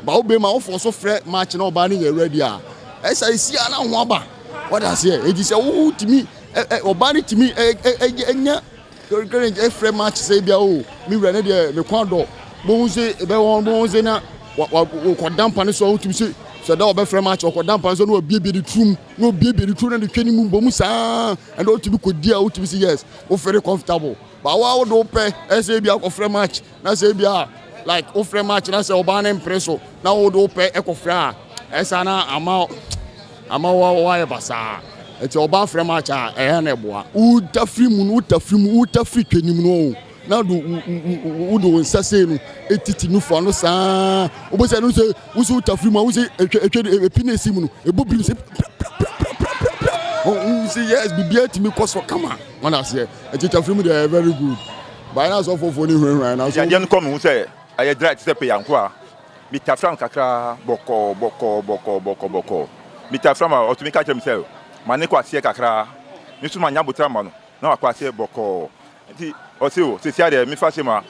ba wo be ma wo for so frɛ match na oba ne ye ready a esa isi ana ho aba what I say it is who to me oba ne to me enya current frɛ match say bia o me wura ne de me kwado bo se be won bo se na ko dampa ne so to me say so that oba frɛ match ko dampa so no obiebie the trum no obiebie the trum na de twani mu bom sa and o to be ko dia o to be say yes o very comfortable but wa do pɛ say bia ko frɛ match na say bia like o frɛ match na say oba na impresso na o do pɛ e ko frɛ a esa na ama wa e basa eti oba frɛ match a e na eboa u ta free mu twenim no na do u do nsase no etiti no fo no saa obo say no say u so ta free mu u say etwe epinesi mu no ebobrim say oh see yes bibia timi cause for come on when I say etita free mu they are very good but now so for ni right now so yan come who say I drive step yanko a mi ta fram kakra boko mi ta fram o to mi ka tell me mane kwa sie kakra mi so manya botra ma no na wa kwa sie boko nti o se o se sia de mi fa se ma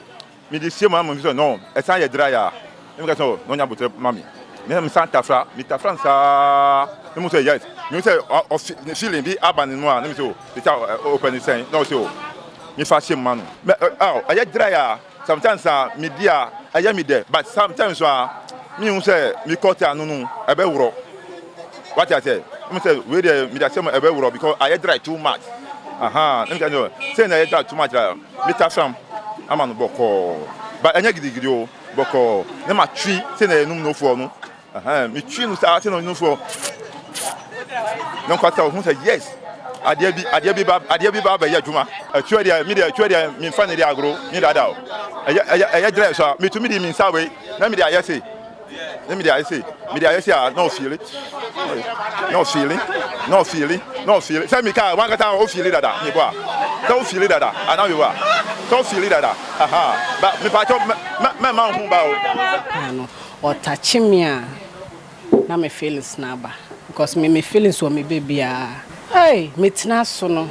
mi di se ma mo so no e san ye dry a mi ka so no nya botra ma mi san ta fra mi ta fram sa mi mo say yes mi say o feeling bi aban no a mi so the open say no so mi fa se ma no aye dry a sometimes media aye me there but sometimes me say me cut anu no e be wuro what I say me say we dey me say e be wuro because aye dry too much me can know say na aye dry too much me ta from amanu boko but anya gidigidi o boko na ma twi say na enum no fo no me twi no say no no fo no kwata o say yes adia bi ba ba ya juma atwa dia me fa ne dia agro ni dada o aya dry so me to me di me nsa we na me dia yesi no feel it say me ka wan kata o feel it dada ni boa so feel it dada ana we wa so feel it dada but me pa cho me ma hu ba o no o touch me a na me feelings na ba because me feelings wo me baby a hey metina so no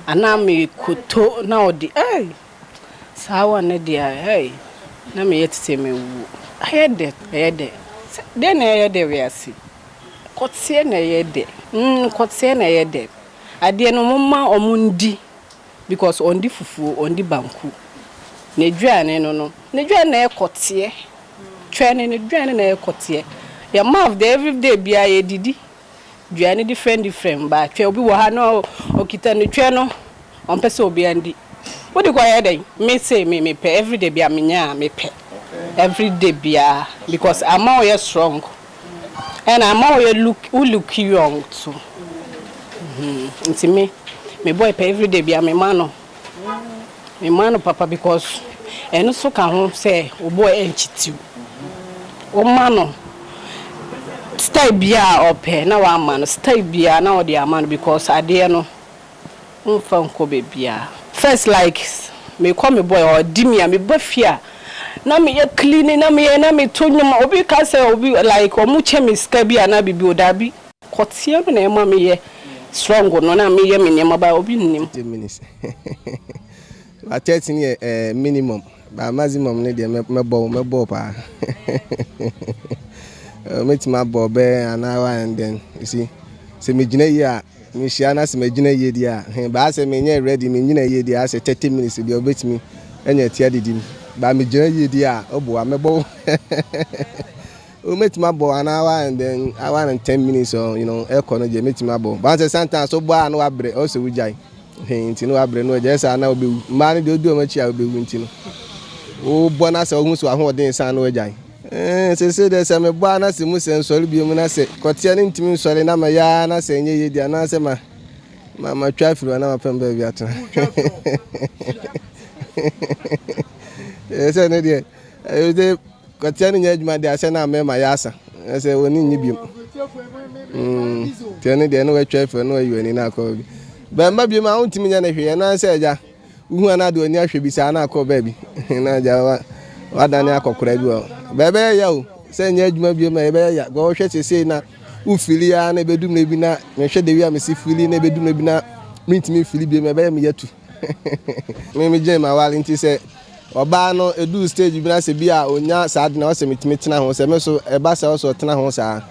ana me koto na odi hey sawa na dia hey na me yetete me wu ayede den na ayede we asi kotie na ayede kotie na ayede ade no mama omundi because ondi fufuo ondi banku na duane no na duane na ekotie twene na duane na ekotie ya mouth the everyday bia ye didi duane different but twe obi wo ha no okita ne twe no on pese obi andi wodi kwa yede me say me pe everyday bia menya me pe everyday bia because I'm all strong and I'm all look young too nti me boy pe everyday bia me mano papa because eno so ka ho say o boy enchitiu o mano stay bia ope na wa man stay bia na o de amano because ade no mfa nko be bia first like me call me boy or dimia me bafia na me ye clean na me tonyuma obi ka say obi like omuche me ska bia na bibi odabi kotie no na e ma me ye strong no na me ye me nyama ba obi nnim 10 minutes ba 13 minimum ba maximum ne de me bo pa meet my bob an hour and then you see say me gina here me share na say me gina here dia ba say me nye ready me gina here dia say 30 minutes dey obet me enya tia didi ba me gina here dia obo amebo o meet my bob an hour and then hour and 10 minutes or you know e kono je meet my bob ba say sometimes so boy no abre o say wujai nti no abre no je say na obe ma ne de odu o ma chi a obe nti no o bona say ohun so ahoden san no wujai say there's a bwana si mu sensori bi mu na say kotia ni ntimi nsori na ma ya na say nye ye dia na say ma traffic na ma pemba bi ato say ne dia de kotia ni nyaduma dia say na ma ya asa say woni nyi bi tiene dia no we traffic no you ni na ko bi ba ma bi ma ntimi nya na hwe na say ja uhu na de oni ahwe bi say na akọ ba bi na ja wadane akọkura bi o bebe ya o se nya adwuma bi ma bebe ya go hwe sese na ufili ya na bedum na bi na me hwe de wi am si fili na bedum na bi na mintimi fili bi ma bebe me yatu me je ma wale nti se oba no edu stage bi na se bi a onya saade na o se mitimi tena ho se me so eba se o so tena ho sa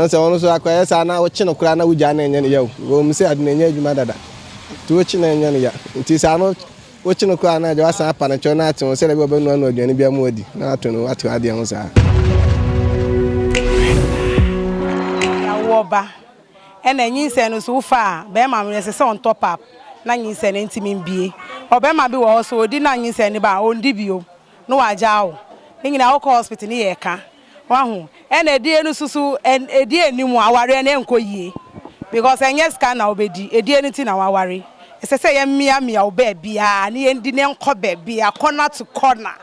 se ono so akwaya sa na wo chi no kura na wuja na enye ne yawo wo mu se ade na enye adwuma dada ti wo chi na enye ne ya nti sa no wo chi no kura na je wasa apa na cho na ate wo se le bi obenu anu aduane bi amu odi na ato no ate ade ho sa ya woba ena nyinse no so fa be ma me se on top up na nyinse na ntimi mbie obema bi wo so odi na nyinse ni ba ondi bio no waja wo nyina wo hospital ni ye ka wahu ena edie no susu edie enimu aware na enkoyie because enye scan na obedi edie ni ti na waware esese ye mia oba bia na ye ndi ne enko ba bia corner to corner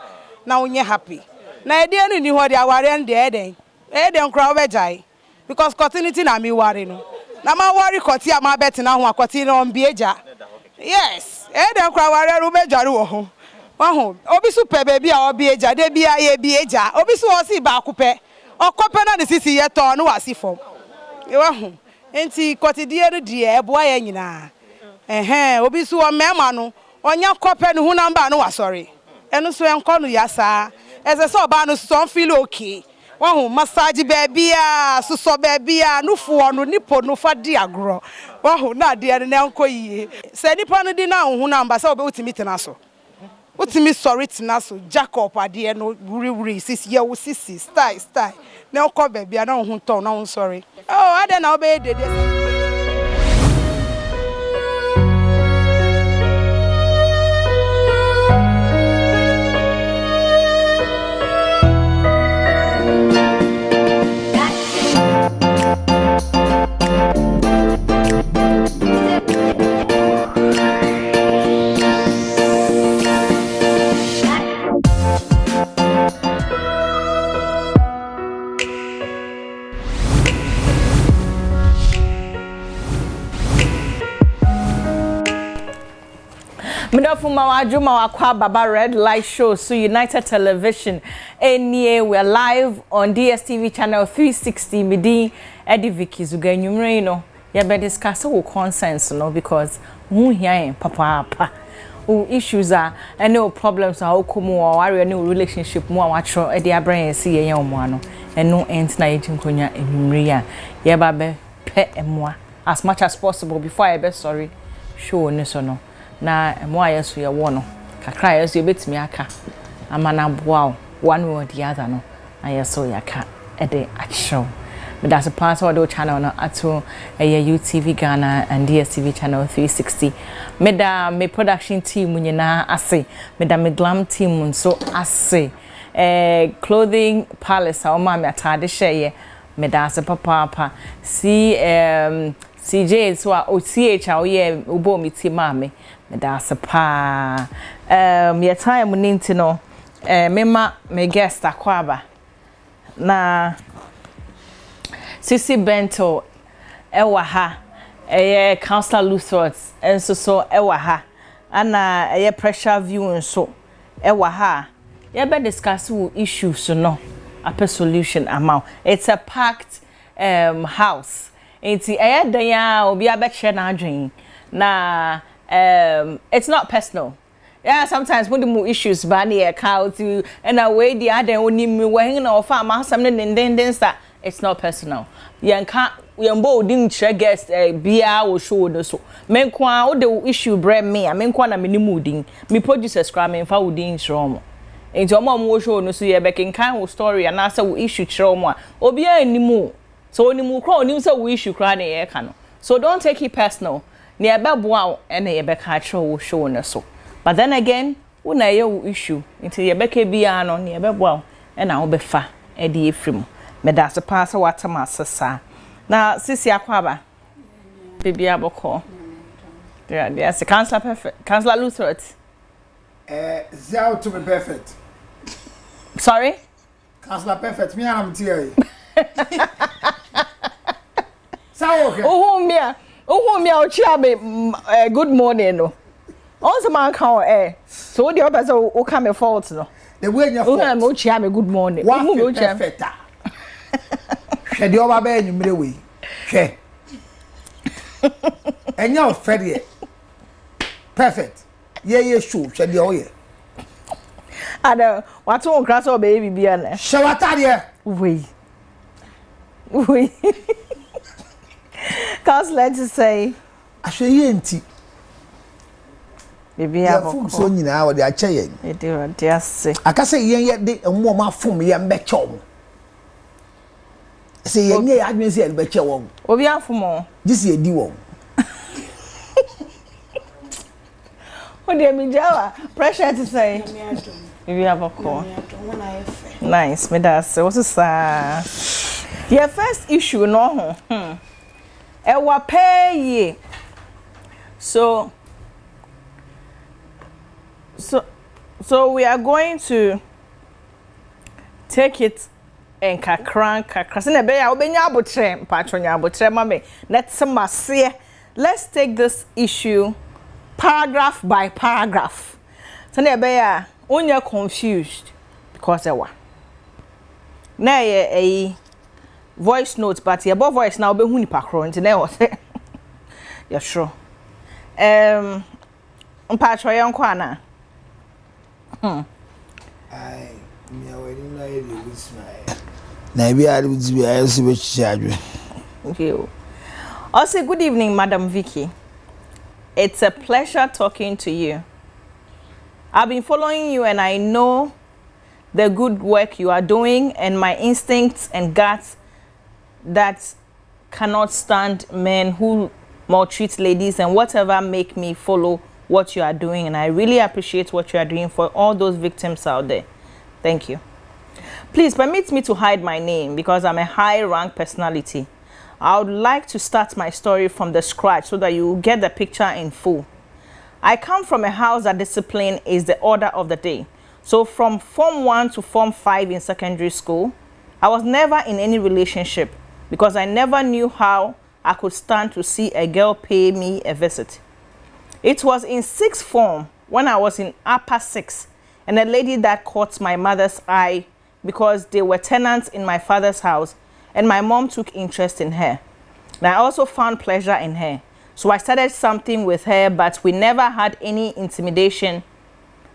na unye happy na edie no ni ho de aware ndi eden kra obejai because continuity na mi ware no na ma ware koti ama bet na ho akoti na ombieja yes eden kra ware ru bejare wo ho wahu obi su pe baby a obi eja de bia ye bi eja obi su o si ba kupe okope na de sisi ye to no wasi fom wahu enti kotidie ru die eboa ya nyina obi su o mema no onya kope no hu namba no wasori eno so enko no yasa eze so ba no so feel okay wahu massage baby a so baby a no fo no nipo no fa di agro wahu na de ne enko yie se nipo no di na hu namba se obi utimi tena so utimi sorry tena so jacob ade no wuri sisi ye wo sisi style na enko baby a na hu ton na hu sorry ade na obe dede Midofuma wajuma wakwa baba red light show so United Television we're live on DSTV channel 360 midi Eddie Vicky zuga nyumre no ya be discuss wo consensus no because hu hia papa issues are any problems are okumu or worry any relationship mu awatro e dia brand si ye omo ano eno ent na yinkonya enumre ya ba be pe emoa as much as possible before I be sorry show ne so no na emo ayeso ye wo no kakra ayeso ye betimi aka amana boa one way or the other no ayeso yaka e de action but that's a part of the channel no ato UTV Ghana and DSTV channel 360 me production team nyina ase me glam team so ase clothing palace o ma me atade sheye me da ase papa see CJ so o CH o ye ubo mi team me da ase pa me time ninti no me guest akwaba na Sisi Bento ewa ha counselor Luthrots enso so ewa ha ana pressure view nso ewa ha be discuss issues no a solution amount it's a packed house it's dan ya obi abekye na adwen na it's not personal. Yeah, sometimes when the issues ban here cow to and away the other only me when no farm something then start. It's not personal. Yanka yambo didn't check guest bia or show no so. Menkwa o the issue bring me. Menkwa na mini mooding. Me producers cry me fa udin shromo. Enti omo mo show no so ye be kan story and asa we issue shromo. Obi animu. So onimu kra onim say we issue cry na ye ka no. So don't take it personal. Ne ebe boa e na ye be ka show no so. But then again, una ye issue. Enti ye be ke bia no ne ebe boa e na wo be fa e de efrim. Me da so pass what ma sesa na sisi akwaba baby aboko yeah yes counselor perfect counselor Luthert zero to be perfect sorry counselor perfect me am tie sao okay ohun me o chia me good morning no also man kan so the other so o come fault no the way you fault o chia me good morning ohun me o chia perfect she di oba be nyumre we she enya ofede perfect ye show she di oye Ada, what on crass or baby biana? Shawatadia. We. Counselor to say, I show you empty. Baby, I have so you know what they are saying. It do, just say. I can say, yet, they a more from me and betcha. Say, yeah, I may say, betcha one. Or we are for more. This is a duo. What do you mean, Java? Pressure to say. Maybe have a call. Nice, me that's what's this? Your first issue, no. Ewa pay ye. So we are going to take it and kakran. Se na be ya obenya abotre, patronya abotre mame. Let's take this issue paragraph by paragraph. Se na be ya onya confused because ewa. Na ye voice notes, but your voice now be hu nipa kro nti na wo se. Yeah, sure. Mpatro yanko ana. Ai, me awedi na ye dey smile. Na bi ari bi ayo se be chiadwe. Okay. Also, good evening, Madam Vicky. It's a pleasure talking to you. I've been following you and I know the good work you are doing, and my instincts and guts that cannot stand men who maltreat ladies and whatever make me follow what you are doing, and I really appreciate what you are doing for all those victims out there. Thank you. Please permit me to hide my name because I'm a high-rank personality. I would like to start my story from the scratch so that you get the picture in full. I come from a house that discipline is the order of the day. So from Form 1 to Form 5 in secondary school, I was never in any relationship because I never knew how I could stand to see a girl pay me a visit. It was in 6th form when I was in upper 6 and a lady that caught my mother's eye because they were tenants in my father's house and my mom took interest in her. And I also found pleasure in her. So I started something with her, but we never had any intimidation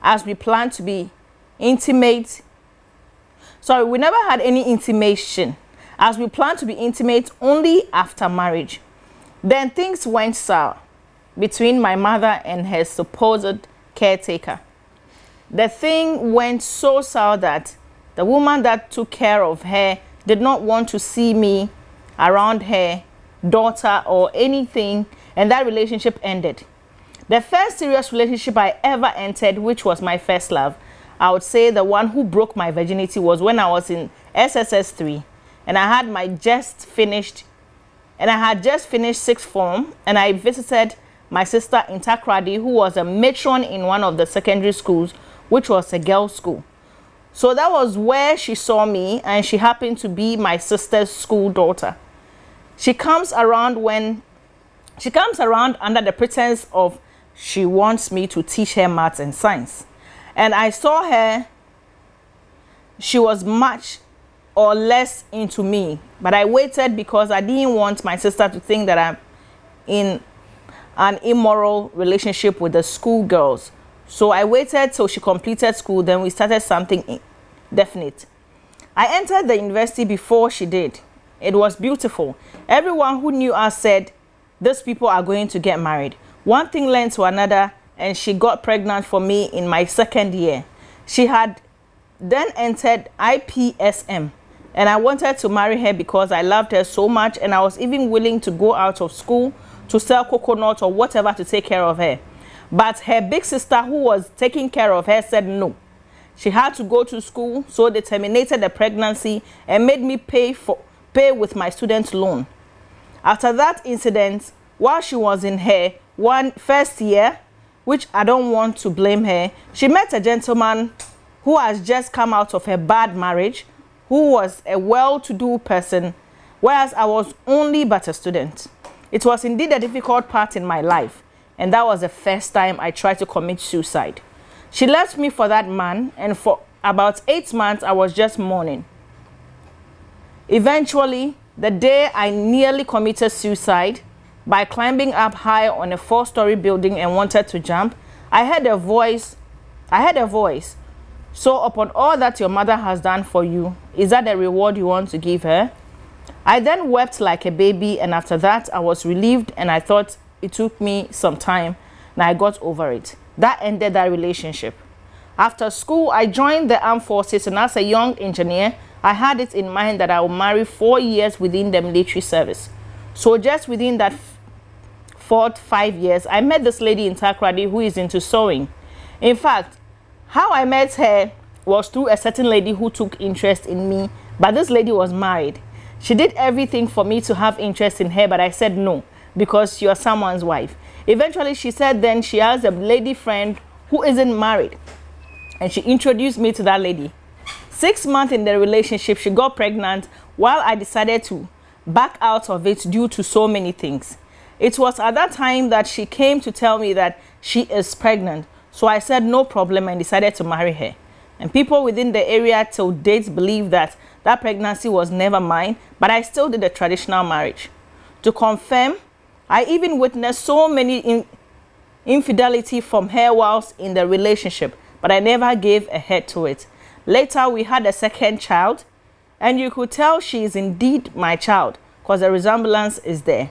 as we planned to be intimate. Sorry, we never had any intimation as we planned to be intimate only after marriage. Then things went sour between my mother and her supposed caretaker. The thing went so sour that the woman that took care of her did not want to see me around her daughter or anything, and that relationship ended. The first serious relationship I ever entered, which was my first love, I would say the one who broke my virginity, was when I was in SSS 3 and I had just finished 6th form, and I visited my sister in Takrady, who was a matron in one of the secondary schools, which was a girls' school. So that was where she saw me, and she happened to be my sister's school daughter. She comes around under the pretense of she wants me to teach her maths and science. And I saw her, she was much or less into me, but I waited because I didn't want my sister to think that I'm in an immoral relationship with the school girls. So I waited till she completed school, then we started something definite. I entered the university before she did. It was beautiful. Everyone who knew us said, these people are going to get married. One thing led to another, and she got pregnant for me in my 2nd year. She had then entered IPSM, and I wanted to marry her because I loved her so much, and I was even willing to go out of school to sell coconut or whatever to take care of her. But her big sister, who was taking care of her, said no. She had to go to school, so they terminated the pregnancy and made me pay with my student loan. After that incident, while she was in her first year, which I don't want to blame her, she met a gentleman who has just come out of a bad marriage, who was a well-to-do person, whereas I was only but a student. It was indeed a difficult part in my life, and that was the first time I tried to commit suicide. She left me for that man, and for about 8 months, I was just mourning. Eventually, the day I nearly committed suicide by climbing up high on a 4-story building and wanted to jump, I heard a voice So upon all that your mother has done for you, is that the reward you want to give her? I then wept like a baby, and after that I was relieved, and I thought it took me some time and I got over it. That ended that relationship. After school, I joined the armed forces, and as a young engineer, I had it in mind that I would marry 4 years within the military service. So just within that 4-5 years, I met this lady in Takoradi who is into sewing. In fact, how I met her was through a certain lady who took interest in me, but this lady was married. She did everything for me to have interest in her, but I said no, because you're someone's wife. Eventually, she said then she has a lady friend who isn't married, and she introduced me to that lady. 6 months in the relationship, she got pregnant while I decided to back out of it due to so many things. It was at that time that she came to tell me that she is pregnant. So I said no problem and decided to marry her. And people within the area till date believe that that pregnancy was never mine, but I still did a traditional marriage. To confirm, I even witnessed so many infidelity from her whilst in the relationship, but I never gave a head to it. Later, we had a second child, and you could tell she is indeed my child because the resemblance is there.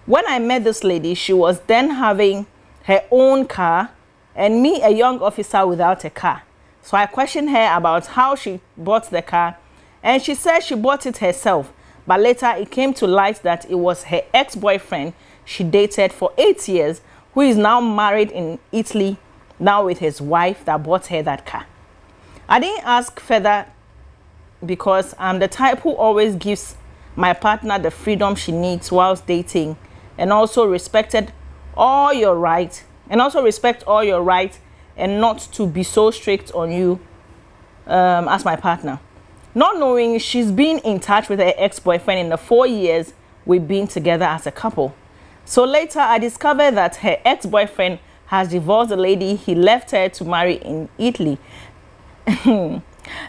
When I met this lady, she was then having her own car and me, a young officer without a car. So I questioned her about how she bought the car, and she said she bought it herself, but later it came to light that it was her ex-boyfriend she dated for 8 years, who is now married in Italy, now with his wife, that bought her that car. I didn't ask further because I'm the type who always gives my partner the freedom she needs whilst dating, and also respect all your rights, and not to be so strict on you as my partner. Not knowing she's been in touch with her ex-boyfriend in the 4 years we've been together as a couple. So later I discovered that her ex-boyfriend has divorced the lady he left her to marry in Italy.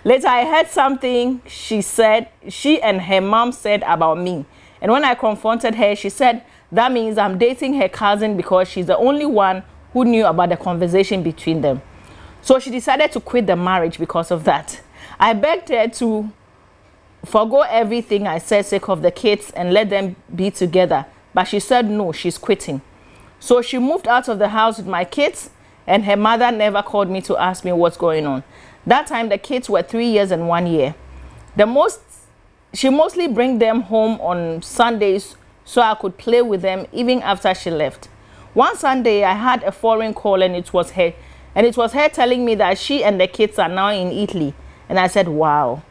Later I heard something she and her mom said about me. And when I confronted her, she said that means I'm dating her cousin because she's the only one who knew about the conversation between them. So she decided to quit the marriage because of that. I begged her to forgo everything I said sake of the kids and let them be together. But she said no, she's quitting. So she moved out of the house with my kids, and her mother never called me to ask me what's going on. That time the kids were 3 years and 1 year. She mostly bring them home on Sundays so I could play with them even after she left. One Sunday I had a foreign call, and it was her telling me that she and the kids are now in Italy. And I said, wow,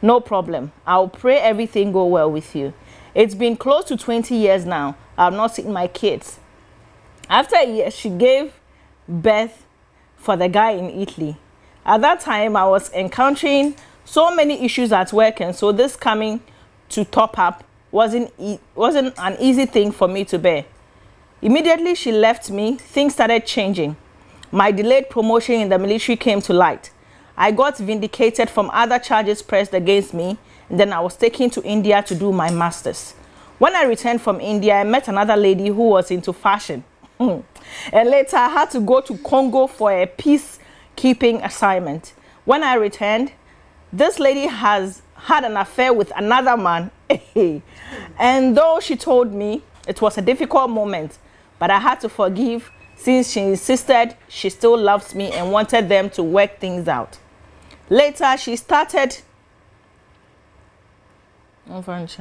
no problem. I'll pray everything go well with you. It's been close to 20 years now. I've not seen my kids. After a year, she gave birth for the guy in Italy. At that time, I was encountering so many issues at work, and so this coming to top up wasn't an easy thing for me to bear. Immediately she left me, things started changing. My delayed promotion in the military came to light. I got vindicated from other charges pressed against me, and then I was taken to India to do my master's. When I returned from India, I met another lady who was into fashion. And later I had to go to Congo for a peacekeeping assignment. When I returned, this lady has had an affair with another man. And though she told me it was a difficult moment, but I had to forgive since she insisted she still loves me and wanted them to work things out. Later, she started... message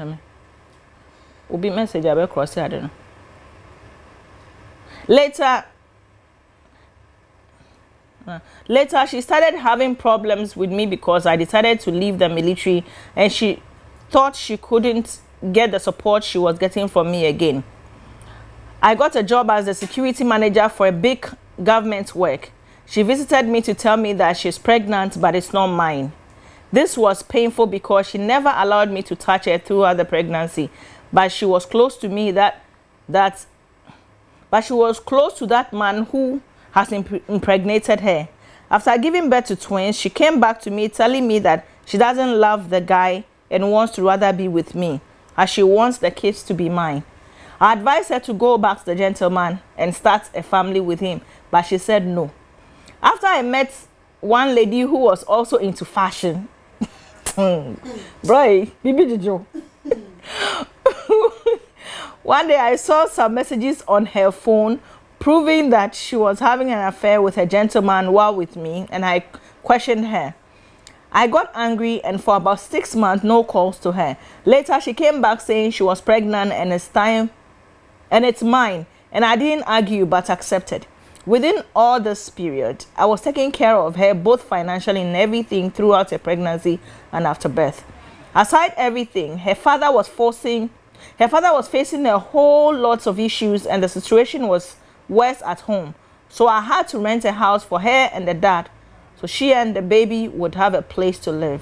I will cross it, I don't know. Later, she started having problems with me because I decided to leave the military, and she thought she couldn't get the support she was getting from me again. I got a job as a security manager for a big government work. She visited me to tell me that she's pregnant, but it's not mine. This was painful because she never allowed me to touch her throughout the pregnancy, but she was close to me she was close to that man who has impregnated her. After giving birth to twins, she came back to me telling me that she doesn't love the guy and wants to rather be with me, as she wants the kids to be mine. I advised her to go back to the gentleman and start a family with him, but she said no. After I met one lady who was also into fashion. Bro, Bibi Jojo. One day I saw some messages on her phone proving that she was having an affair with a gentleman while with me, and I questioned her. I got angry, and for about 6 months, no calls to her. Later, she came back saying she was pregnant and it's time, and it's mine. And I didn't argue, but accepted. Within all this period, I was taking care of her both financially and everything throughout her pregnancy and after birth. Aside everything, her father was facing a whole lot of issues, and the situation was worse at home. So I had to rent a house for her and the dad, so she and the baby would have a place to live.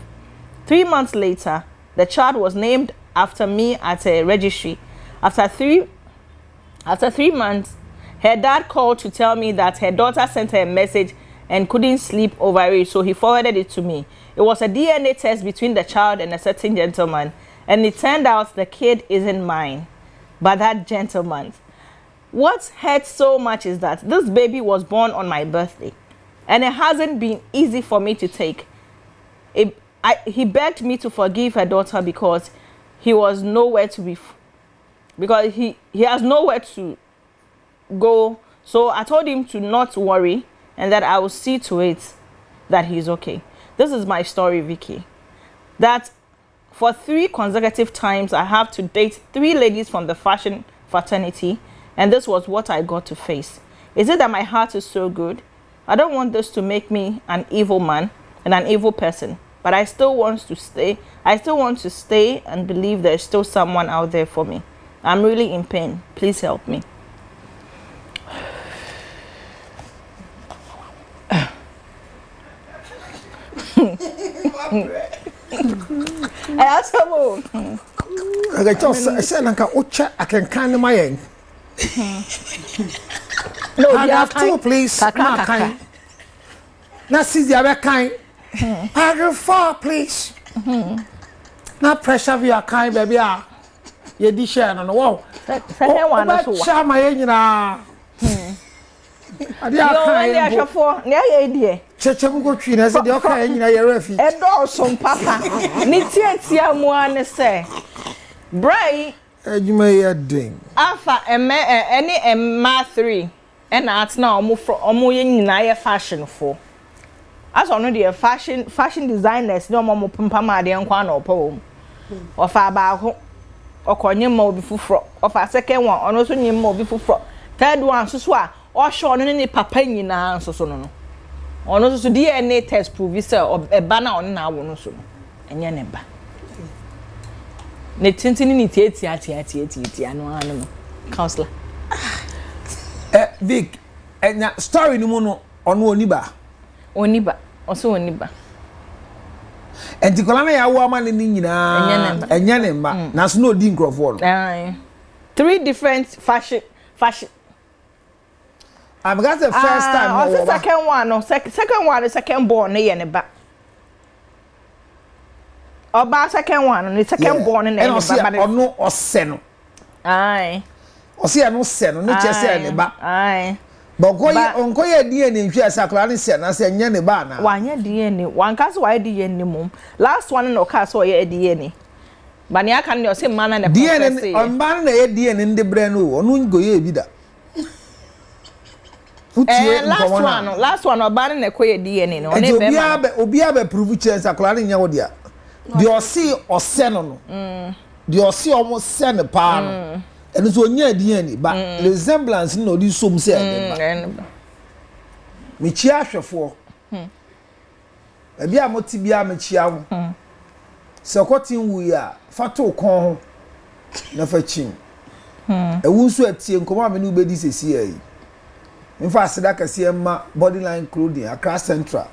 3 months later, the child was named after me at a registry. After three months, her dad called to tell me that her daughter sent her a message and couldn't sleep over it, so he forwarded it to me. It was a DNA test between the child and a certain gentleman, and it turned out the kid isn't mine, but that gentleman's. What hurts so much is that this baby was born on my birthday, and it hasn't been easy for me to take. He begged me to forgive her daughter because he was nowhere to be, because he has nowhere to go. So I told him to not worry and that I will see to it that he's okay. This is my story, Vicky. That for 3 consecutive times I have to date 3 ladies from the fashion fraternity, and this was what I got to face. Is it that my heart is so good? I don't want this to make me an evil man and an evil person, but I still want to stay. I still want to stay and believe there's still someone out there for me. I'm really in pain. Please help me. I asked him. I just said, "Nanka ucha, I can kind my end." No, I have 2, please. Not kind. Now see the other kind. I have 4, please. Now pressure via kind, baby. You dish on the wall. Second one also. Share my engine. I did a for near idea. Checham go tree, I said, okay, in your refuge. A door, some papa. Nitia one say. Bray, you may a ding. Alpha any ma 3. And that's now move from Omoyin fashion for. As already a fashion designers, no more Pumpama, the Unquano poem. Or far back or Cornium more before, of a second one, or also near more before. Third one, so swa, or shown any papa in your so no. Or no to DNA test prove or a banner on now, no so. And your neighbor. Ne tintin ati anu counselor. Vic, and that story no more on Oniba, also Oniba. And the Colana ya woman in Nina and Yanemba, that's no dink of all. 3 different fashion. I've got the first time. The second one, no, second one is second born in the back. About second one, the second born in the back. Or no, or seno. Aye. Or see, I no seno, no just say in the back. Aye. But go on, go your DNA, if you are Sacrani Sen, I say, Yanni Bana. One year DNA, one castle I DNA mum. Last one no castle ye DNA. But ya can you say man and a DNA on man the DNA in the brand new, or no go ye vida. Last one or banning a queer DNA. Obiabe prove chance a clarin yawodia. The Ossi or Senon. The Ossi almost send a pan. And it's one year DNA, but resemblance no do some say. Michia for a bia motibia michia. So cotton we are fato con na fetching. A wounds at tea and come up a new baby says here. In fact, Sadaka Siema bodyline clothing across central.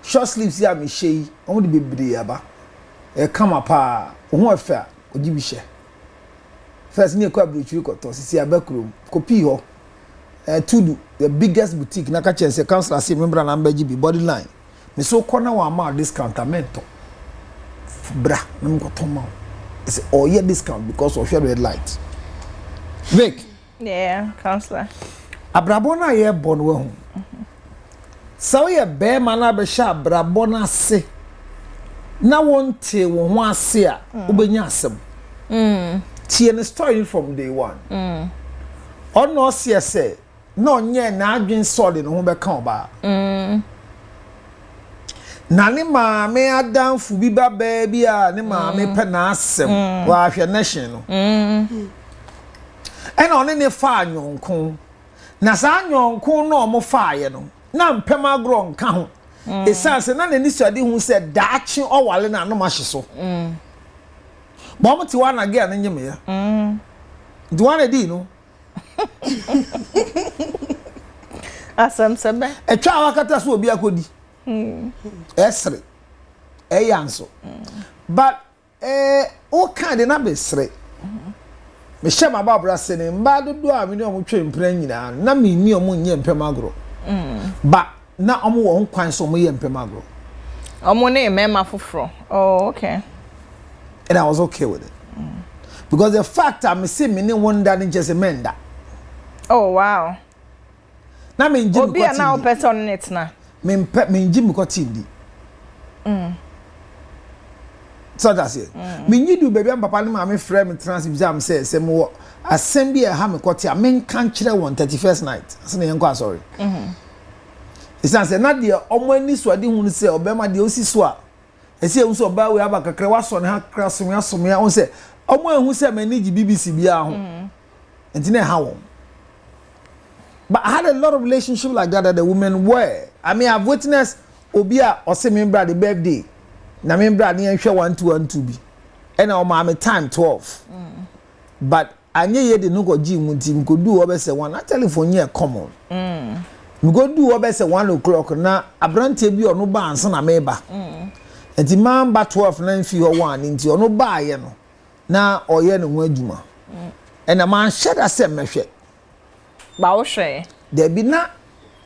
Short sleeves here, me shay, only be briaba. A come up, who affair, or give me share. First near Quabri Chuko, see a back room, Copio, to the biggest boutique, Nakacha, a council, I see member and Ambergy bodyline. Me so corner one more discountamento. Bra, no go Tom. It's all year discount because of your red light. Vic. Yeah, counselor. Abrabona ye born well. so ye be man na be sha brabo na se na wonte wo ho ase a obenya asem tie ne story from day one ono se se no nye na adwen solid no ho be kan ba na ne maame adamfu bi ba bi a ne maame pe na asem wa hwe nation no ena one ne fa anyonko na sa anyonko no mo fa ye no na mpem agro nka ho esanse na ne suade hu se daachi owale na no mahye so bo mo ti wa na ge na nyeme ya do wan di no asam sebe etwa wakata so obi akodi esre eyanso but o kan de na besre me shema babra se ne mba dodo a me ne omo twa mpra nyina na me ni omo nye mpem agro ba na omo wo nkwan so omo ye mpem agro omo ne mema foforo oh okay and I was okay with it because the fact I me see me ne wonder ni just menda oh wow na me nji obi na o person net na me nji me ko team di so that's it me nyi du baby am papa ne ma me frɛ me trans exam say mo assembly e ha me ko te a me kan kire won 31st night ase ne yenko sorry it's say na de omo ani so ade hu say obema de osi so a ese ehu so ba we aba kakra wa so ne ha kra so ya on say omo ehu say me ni BBC bia ho enti ha won. But I had a lot of relationships like that the women were. I mean, I've witnessed Obia or say me brother the birthday. Na me brother ni enhwe 1212 bi. And na o ma me time 12. But anye ye de no go gi mu tim go do obe say one telephone here common. Me go do obe say 1 o'clock na abrante bi ono ba ansa na me ba. Enti man ba 12 na fi ho 1 nti ono ba ye no. Na oye ne ho adwuma. And na man share that say mehwe. Ba wo hwe there be na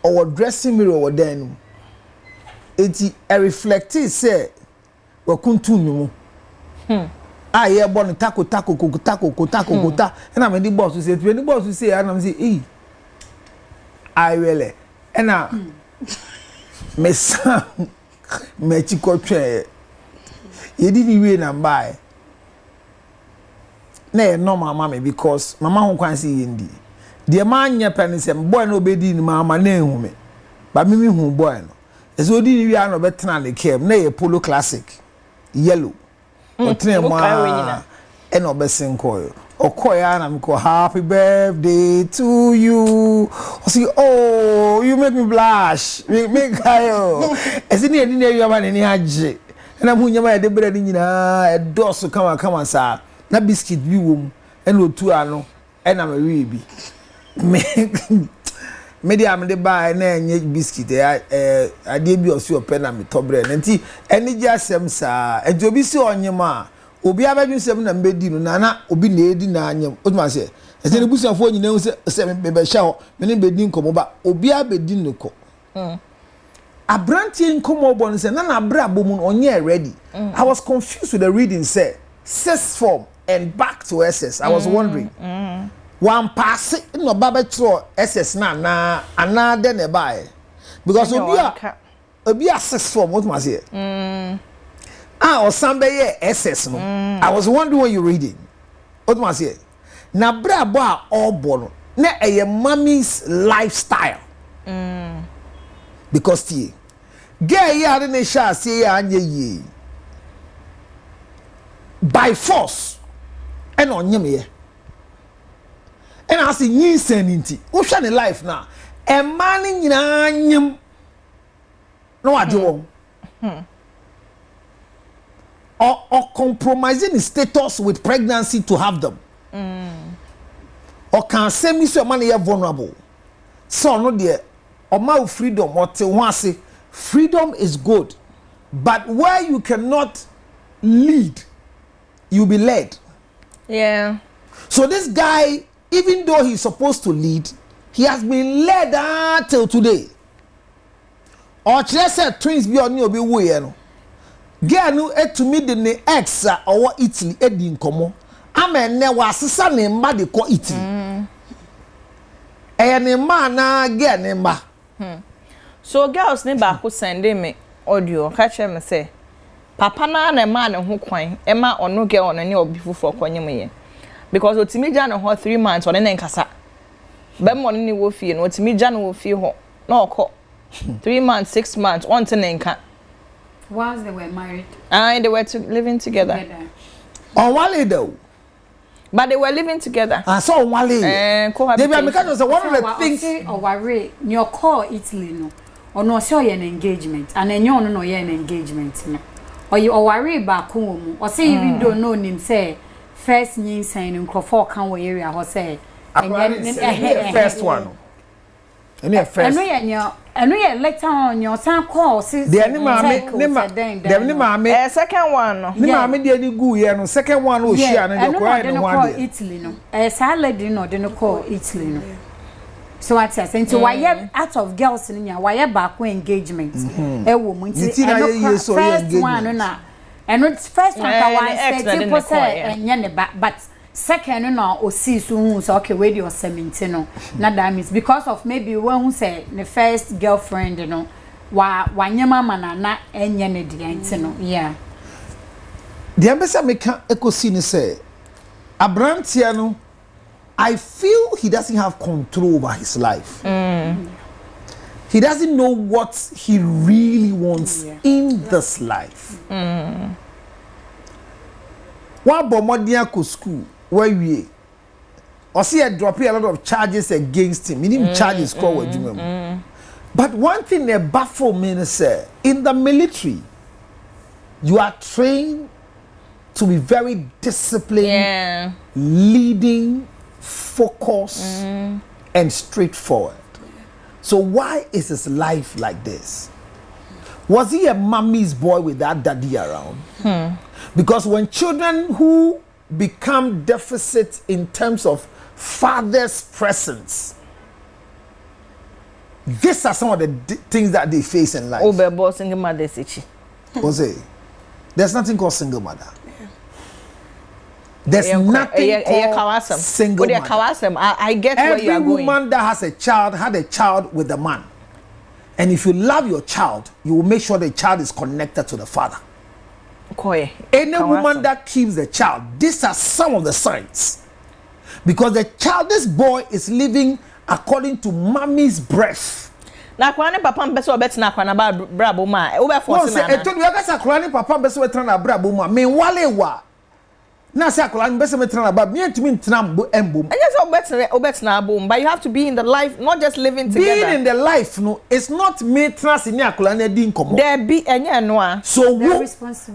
our dressing mirror over there no eti reflect say we kuntu nu ah ye bon tako na me di boss say tu ni boss say na me say I really na me sa me chi ko twe ye di ni we na buy na normal mama because mama ho kwan say yendi the man nya penisem boy no obedi ni mama na ehu me ba me hu boy no ezo odi ni wi an obetena le kem na ye polo classic yellow otene ma e no besin koyo okoya na me ko happy birthday to you o say oh you make me blush me kayo ezi ni edi na wi aba ni age na mu nya ma ye de bread nyina e doso kama sa na biscuit bi wom e no tu ano e na me wi bi me dia me de buy na enye biscuit ade bi osi open na me tobre nti eni ji asem sa ejobi si onyema obi abadun sem na mbedi no na obi na edi na anyem otuma se ese ne busuafo nyina hu se me be hya ho me ne bedi nkomo ba obi abedi ne ko abranti nkomo bo no se na abra bomu onye ready I was confused with the reading say sixth form and back to SS I was wondering one pass no baba tro SS na de ne buy because obi a sixth form what must say or somebody SS no I was wondering when you reading what must say na bra bo a all bono na a mommy's lifestyle because tie gay ya de sha say ya anye yi by force and on nyeme and I see yin sanity wo hwa ne life na e man nyina nyem no adwo or compromising his status with pregnancy to have them or can say me so man you vulnerable so no there or my freedom or te ho ase freedom is good but where you cannot lead you'll be led yeah so this guy even though he's supposed to lead he has been led until today or just twins be on you be we no girl no to me the ex or Italy edi nkomo amen ne wa sesa ne mba de ko Italy ne ma na girl ne mba So girls ne ba ko send me audio catch me say papa na ma ne ho kwan e ma ono girl no ne obi fufu kwanyem ye because otimi gya no ho 3 months one ne nkasa be mo ne wo fie no otimi gya no wo fie ho na okọ 3 months 6 months on to ne nka once they were married and they were living together. On Wale though. But they were living together. I saw Wale. They be because one of the things or worry your call Italy no or no show an engagement and then you no an engagement no or you or worry back home or say even don't know him say first yin sign in Crawford can we area or say first one. Any first. And we later on your son call sis the mama second one no ni mama dey ni gu ye no second one o share na dey cry no one dey Italy no salad no dey no call Italy no so what I say so why out of girls ni nya why back engagement e wo mu nti first one na and first one ka one say people say enye ne but second no o see so who say okay where your 17 no na that means because of maybe when who say the first girlfriend no wa nyama mana na enye ne de enti no yeah the ambassador make ekosi ni say abrantia no I feel he doesn't have control over his life. He doesn't know what he really wants in this life. Wa bomodia ko school where we or see a drop a lot of charges against him. Meaning charges called But one thing that baffles me is say in the military you are trained to be very disciplined, leading, focused, and straightforward. So why is his life like this? Was he a mommy's boy with that daddy around? Because when children who become deficit in terms of father's presence, these are some of the things that they face in life. Single mother, Jose, there's nothing called single mother. There's nothing called single mother. I get where you are going. Every woman that has a child had a child with a man. And if you love your child, you will make sure the child is connected to the father. Any woman that keeps the child, these are some of the signs. Because the child, this boy is living according to mommy's breath. Na kwani papa mbeso obet na kwana ba brabo ma e wo be force na. No, say eto ya gasa kwani papa mbeso wetra na brabo ma. Me wale wa. Na say kwani mbeso metra na ba me ntimi ntra mbom. And just obet na abom, but you have to be in the life, not just living together. Being in the life no, it's not me trans ni akola na di nkomo. There be enye no a. So wo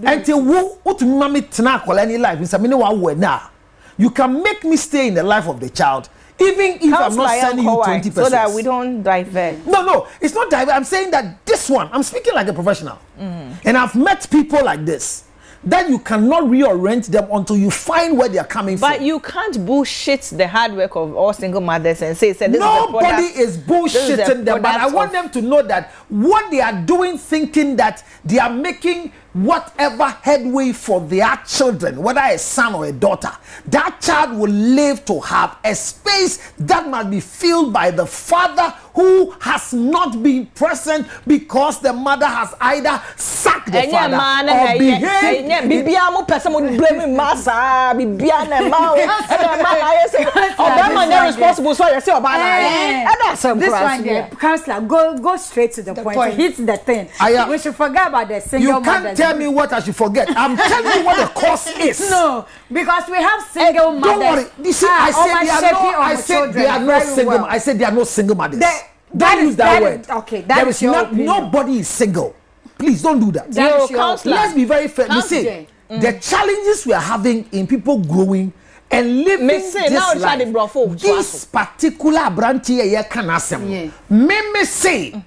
until wo utumi ma me tena akola ni life nsa me ne wa wo na. You can make me stay in the life of the child. Even if I'm not sending you 20%. So that we don't divert. No, it's not divert. I'm saying that this one, I'm speaking like a professional. And I've met people like this. That you cannot reorient them until you find where they are coming from. But you can't bullshit the hard work of all single mothers and say this nobody is bullshitting them. But I want them to know that what they are doing, thinking that they are making whatever headway for their children, whether a son or a daughter, that child will live to have a space that must be filled by the father who has not been present because the mother has either sacked the father or behaved. Bibia mo pese mo blame massa, bibia na ma I say Obama na responsible so you say Obama. This one there, counselor, go straight to the point. Hit the thing. We should forget about the single mother. You can't tell me what I should forget. I'm telling you what the cause is. No, because we have single mothers. Don't worry. You see, I said there are no single. I said there are no single mothers. Don't use that word. Okay, that is your opinion. Nobody is single. Please don't do that. Let's be very fair. You see, the challenges we are having in people growing and living this life. This particular branch here can asem. Me say.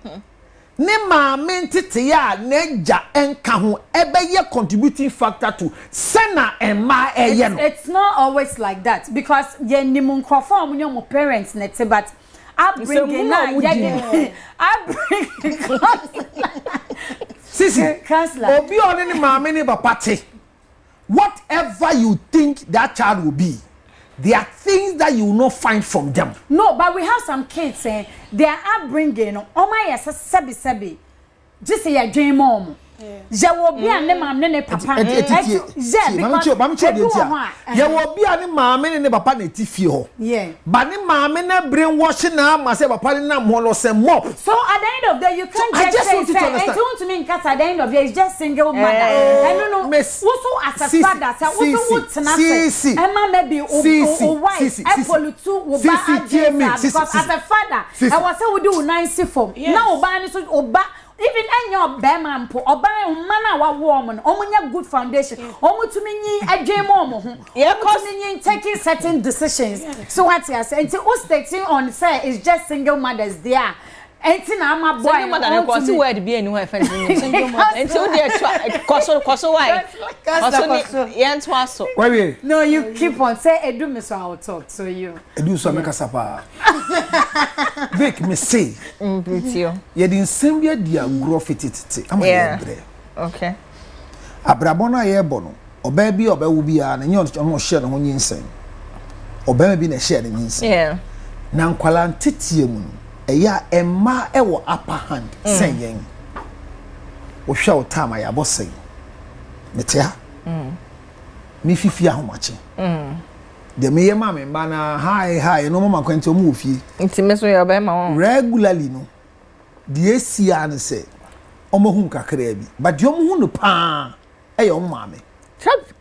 Ne maame ntete ya neja enka ho ebeye contributing factor to sena emma eye no. It's not always like that because ye nimu nkrofo am your parents nete but I bring Sisi, obi on ni maame ni bapate. Whatever you think that child will be, there are things that you will not find from them. No, but we have some kids saying their upbringing, oh my yes, sebi. Just say a dream mom. Je will be a name and papa. You will be a mamma and papa netifio. Yeah. But the mamma brainwashing now myself a partner more or mop. So at the end of the day, you can't just say, I don't mean because at the end of the day, it's just single mother. I don't know. Also as a father, also what's nothing. Emma maybe or wife, Apollo 2 will buy because as a father, I was so we do nice form. Now, Barney so oba. Even in your beman po oba man wa woman omunya good foundation omutumi a dream mom yeah taking certain decisions so what you say until stating on say is just single mothers there enti na ama boy single mother ko see word be any wife single mother until they koso why koso yent waso wait no you keep on say edu me so I will talk to you edu so make asapa Vic me say you ye din sembia dia grow fitititi ama ye bre okay abrabona ye bono oba bi oba wo bia na nye on share no nyinsen oba bi na share no nyinsen yeah na nkwala ntetie mu eya emma ewo upper hand sen yen wo hwa o time ya bossay metia mi fifi ahomache de me yema me ba na hi no mama kwenti omu ofie intime so ya ba ma regularly no de esia ne se omohu kakra bi but de omohu no pa e yo mama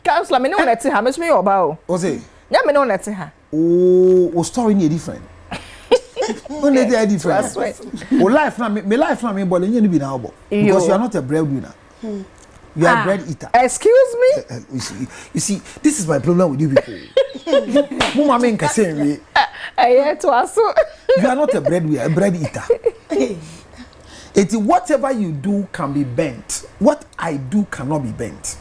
counsel me no na ti ha me so me oba o say nya me no na ti ha o story ni different only they are different o life na me life na me bole nya ni bi na obo because you are not a breadwinner. You are bread eater. Excuse me? You see, this is my problem with you people. Mama men can say me. You are not a breadwinner, a bread eater. It's whatever you do can be bent. What I do cannot be bent.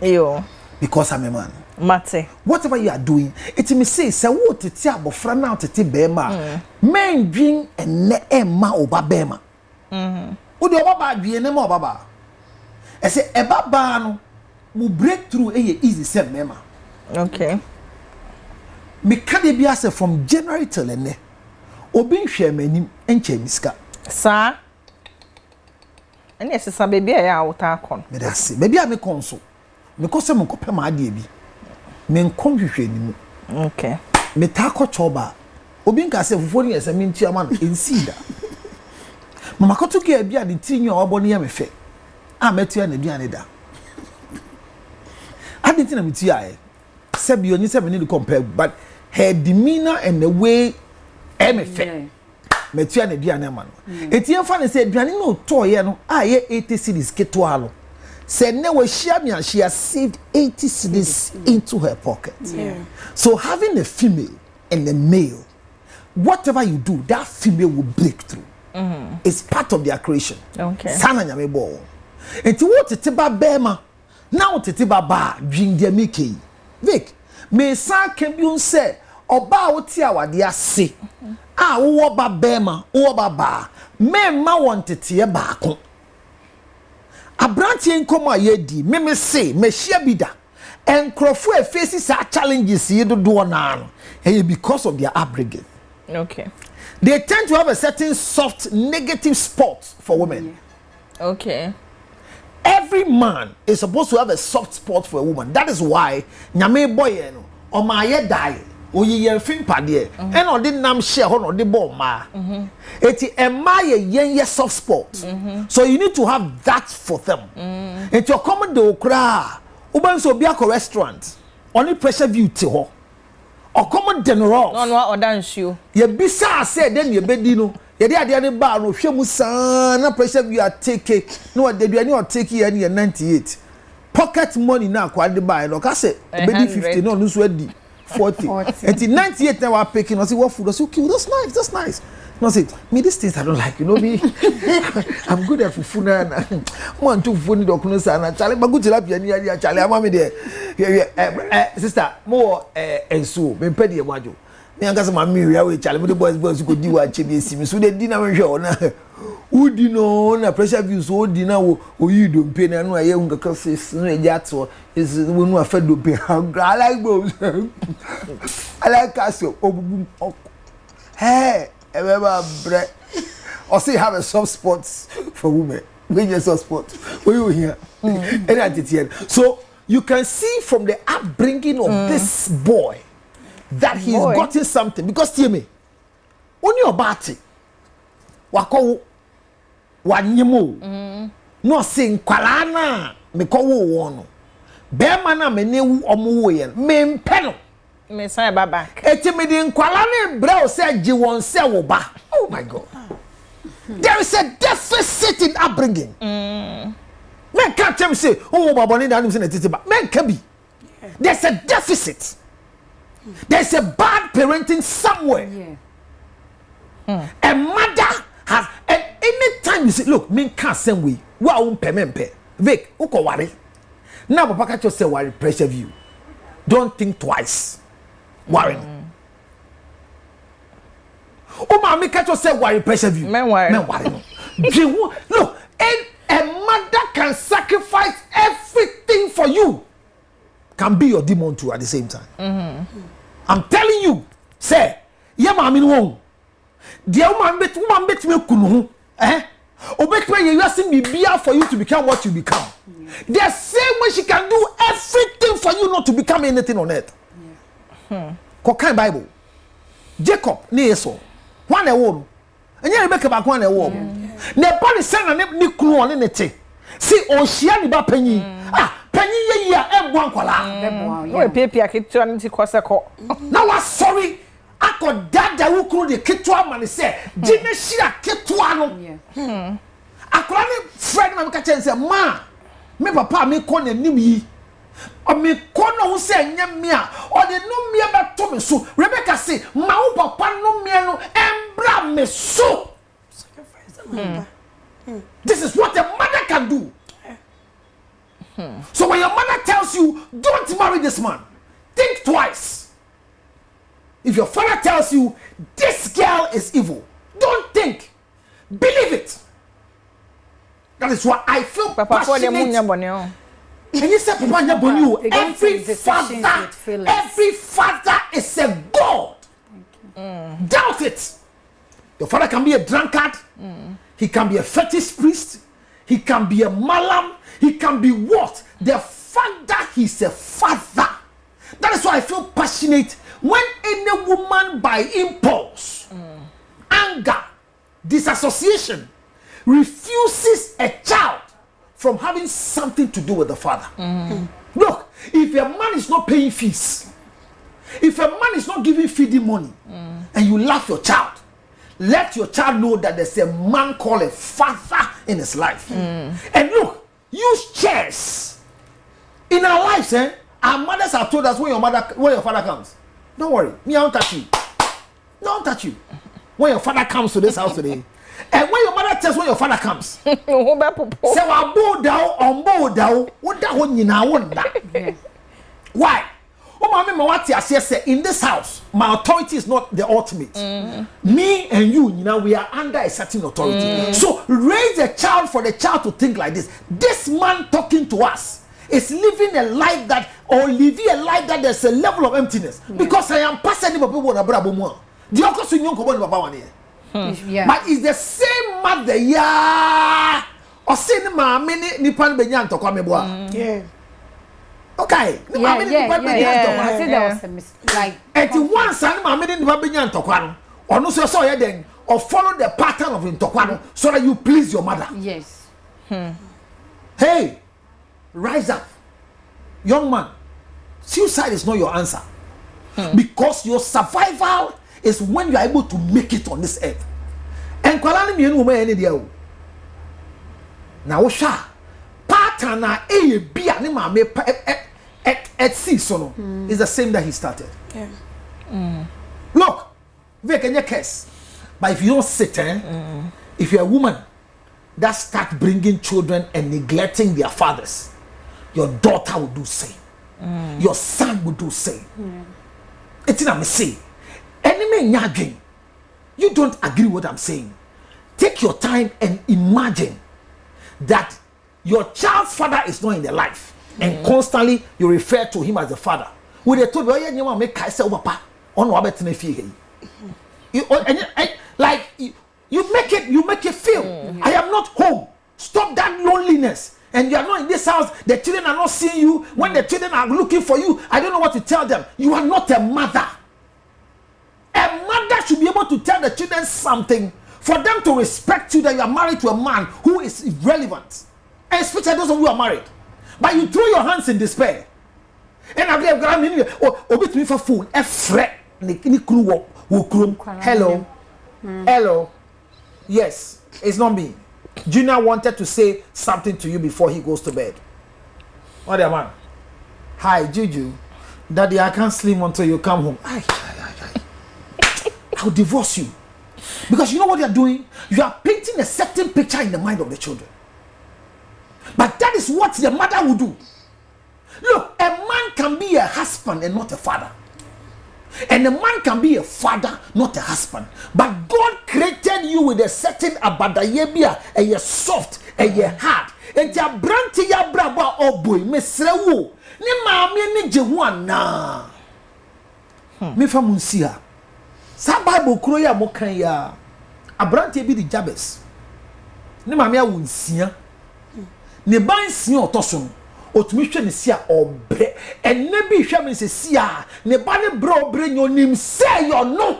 Yo. Because I'm a man. Mate. Whatever you are doing, it me say, say what it's about friend out to bema. Men drink and ne emma oba bema. Udi oba dwi ne ma oba. I say eba ba no mu breakthrough easy sem mema. Okay. Me kade bia say from January till ene. Obi hwe manim enche miska. Sa. Ene sesa baby ya awota akon. Me da se. Baby a me konso. Me ko se me ko pe ma ade bi. Me nkon hwehwe ni mu. Okay. Me ta ko choba. Obi nka se fufo ni ese me ntia ma no ensida. Mama ko to ge bia de tinyo obo ne ya me fe. Metu ya na duane da. Adinti na metu ya sebi onyi sebi need to compare but her demeanor and the way me fe. Metu ya na duane ma no. Eti enfa ne say duane no to ye no ye 80 cedis keto alo. Say ne we share me and she has saved 80 cedis into her pocket. Yeah. So having a female and a male, whatever you do, that female will break through. It's part of their creation. Okay. Sana nyame bo. Enti wo tete ba bema na wo tete ba ba dwin dia mekei Vic me san kan bi un se oba wo ti awade ase wo ba bema wo ba me ma won tete ba ko abrantie nkomo ayedi me se me hia bi da enkrofo e face sa challenges yi do na no because of their upbringing. Okay. They tend to have a certain soft negative spot for women. Okay. Every man is supposed to have a soft spot for a woman. That is why nyame boy no o ma ye die o ye fin pade and o de nam share ho no de bo ma. Eti emma ye soft spot. So you need to have that for them. Eti o come de okra uban so bia ko restaurant only pressure view ti ho. O come de no no o dan shoe. Ye bisa say then ye bedi no ye dey ade ne ba no hwemu san na pressure view a take no de duane o take here na 98 pocket money na kwa de buy no ka say bedi 50 no no so adi 40 and 98 na wa picking no say what food so okay that's nice no say me these things I don't like, you know me. I'm good at fufu na one two fufu ni dokuno sana chale bagu tilapia ni ya chale ama me there sister mo enso me pedi e wajo me anga se ma mi ria we chale me the boys go di wa che bi esi me so de di na me hwe ona Udi no na pressure views odi na wo oyi do mpe na no aye hunka say no eja ato is we no afa do mpe. I like both. I like castle obubu. Hey, remember bre. Or say have a soft spot for women. When you soft spot. When you here. So you can see from the upbringing of this boy that he's gotten something because hear me. Only about it. Wako wanyemo no sing kwalana me ko wo wono be mana me ne omo yen me mpeno me say baba eti me din kwalana bre o say gi won say wo ba. Oh my God. There is a deficit in upbringing. Men can't tell me say oh baba ni dan say na titi ba men can be. There's a deficit. There's a bad parenting somewhere. A mother has, and anytime you say, look, men can't send we, wa mempe, Vic, uko worry. Now, papa catch yourself worry, pressure view. Don't think twice. Worry. Oh, mommy, catch yourself worry, pressure view. Men worry. Look, and a mother can sacrifice everything for you. Can be your demon too at the same time. I'm telling you, say, yeah, mommy, no. The woman bet me kunu obet me you asking me bia for you to become what you become. The same way she can do everything for you not to become anything on earth. Kokan Bible. Jacob ni eso. One e wo. Enya Rebecca ba one e wo. Ne pa ni sen na ni kunu on ne te. See on hia ni ba panyi. Panyi ye ya e bo ankwala. No pepia kitu anti kwaseko. Na wa sorry. Ako dada wukuru de ketwa mane se jine shira ketwa no akola ni friend ma ka chen se ma me papa me ko na nim yi o me ko no hu se nya me a o de no me ba to me so Rebecca say ma wo papa no me no embra me so sacrifice. This is what a mother can do. So when your mother tells you don't marry this man, think twice. If your father tells you this girl is evil, don't think, believe it. That is why I feel passionate. And you said, every father is a god. Doubt it. Your father can be a drunkard. He can be a fetish priest. He can be a malam. He can be what? The fact that he's a father. That is why I feel passionate. When any woman by impulse, anger, disassociation refuses a child from having something to do with the father. Look, if a man is not paying fees, if a man is not giving feeding money, and you love your child, let your child know that there's a man called a father in his life. And look, use chairs. In our lives, our mothers have told us when your father comes. Don't worry, me I won't touch you. Don't touch you. When your father comes to this house today, and when your mother tells when your father comes, say wa bow down on bow down. What that one you now want that? Why? Oh my mama, what I say in this house, my authority is not the ultimate. Me and you know, we are under a certain authority. So raise a child for the child to think like this. This man talking to us is living a life that, or living a life that there's a level of emptiness. Because I am passing people na brabo mo. The okoso nyon ko bon baba wan here. But it's the same mother ya. O say ni maame ni nipa be nya ntokwa meboa. Yeah. Okay. Ni maame ni nipa be nya ntokwa. I said that was a mistake. Like at once ani maame ni nipa be nya ntokwa no. Ono so ye den or follow the pattern of ntokwa no so that you please your mother. Yes. Hey. Rise up, young man. Suicide is not your answer, because your survival is when you are able to make it on this earth. And kwalani mi enu any dia. Na wo sha pattern na e bia ni ma me at see so no is the same that he started. Look, we can curse, but if you don't sit, if you're a woman that start bringing children and neglecting their fathers, your daughter will do same. Your son will do same. It's not me say. Enemy nyagin. You don't agree with what I'm saying. take your time and imagine that your child's father is not in their life, and constantly you refer to him as the father. With the told you want make say papa on what better feel. Like you make it feel I am not home. Stop that loneliness. And you are not in this house, the children are not seeing you. When the children are looking for you, I don't know what to tell them. You are not a mother. A mother should be able to tell the children something for them to respect you, that you are married to a man who is irrelevant. And especially those of you who are married. But you throw your hands in despair. And I've got a bit me for food. A fret. Hello. Hello. Yes, it's not me. Junior wanted to say something to you before he goes to bed. What the man? Hi, Juju. Daddy, I can't sleep until you come home. I'll divorce you. Because you know what you're doing? You are painting a certain picture in the mind of the children. But that is what the mother will do. Look, a man can be a husband and not a father. And a man can be a father, not a husband. But God created you with a certain abadayebia, a ye soft, a ye hard. And ya branti ya braba oh boy, mesrewo. Ni maami ni jewana. Me fa munsia. Sa Bible kuro ya mokan ya. Abranti bi di Jabez. Ni maami ya wunsia. Ne ban sia otoso. Otumi hwe ne sia obre enne bi hwe me se sia ne ba ne bro obre nyonim say you no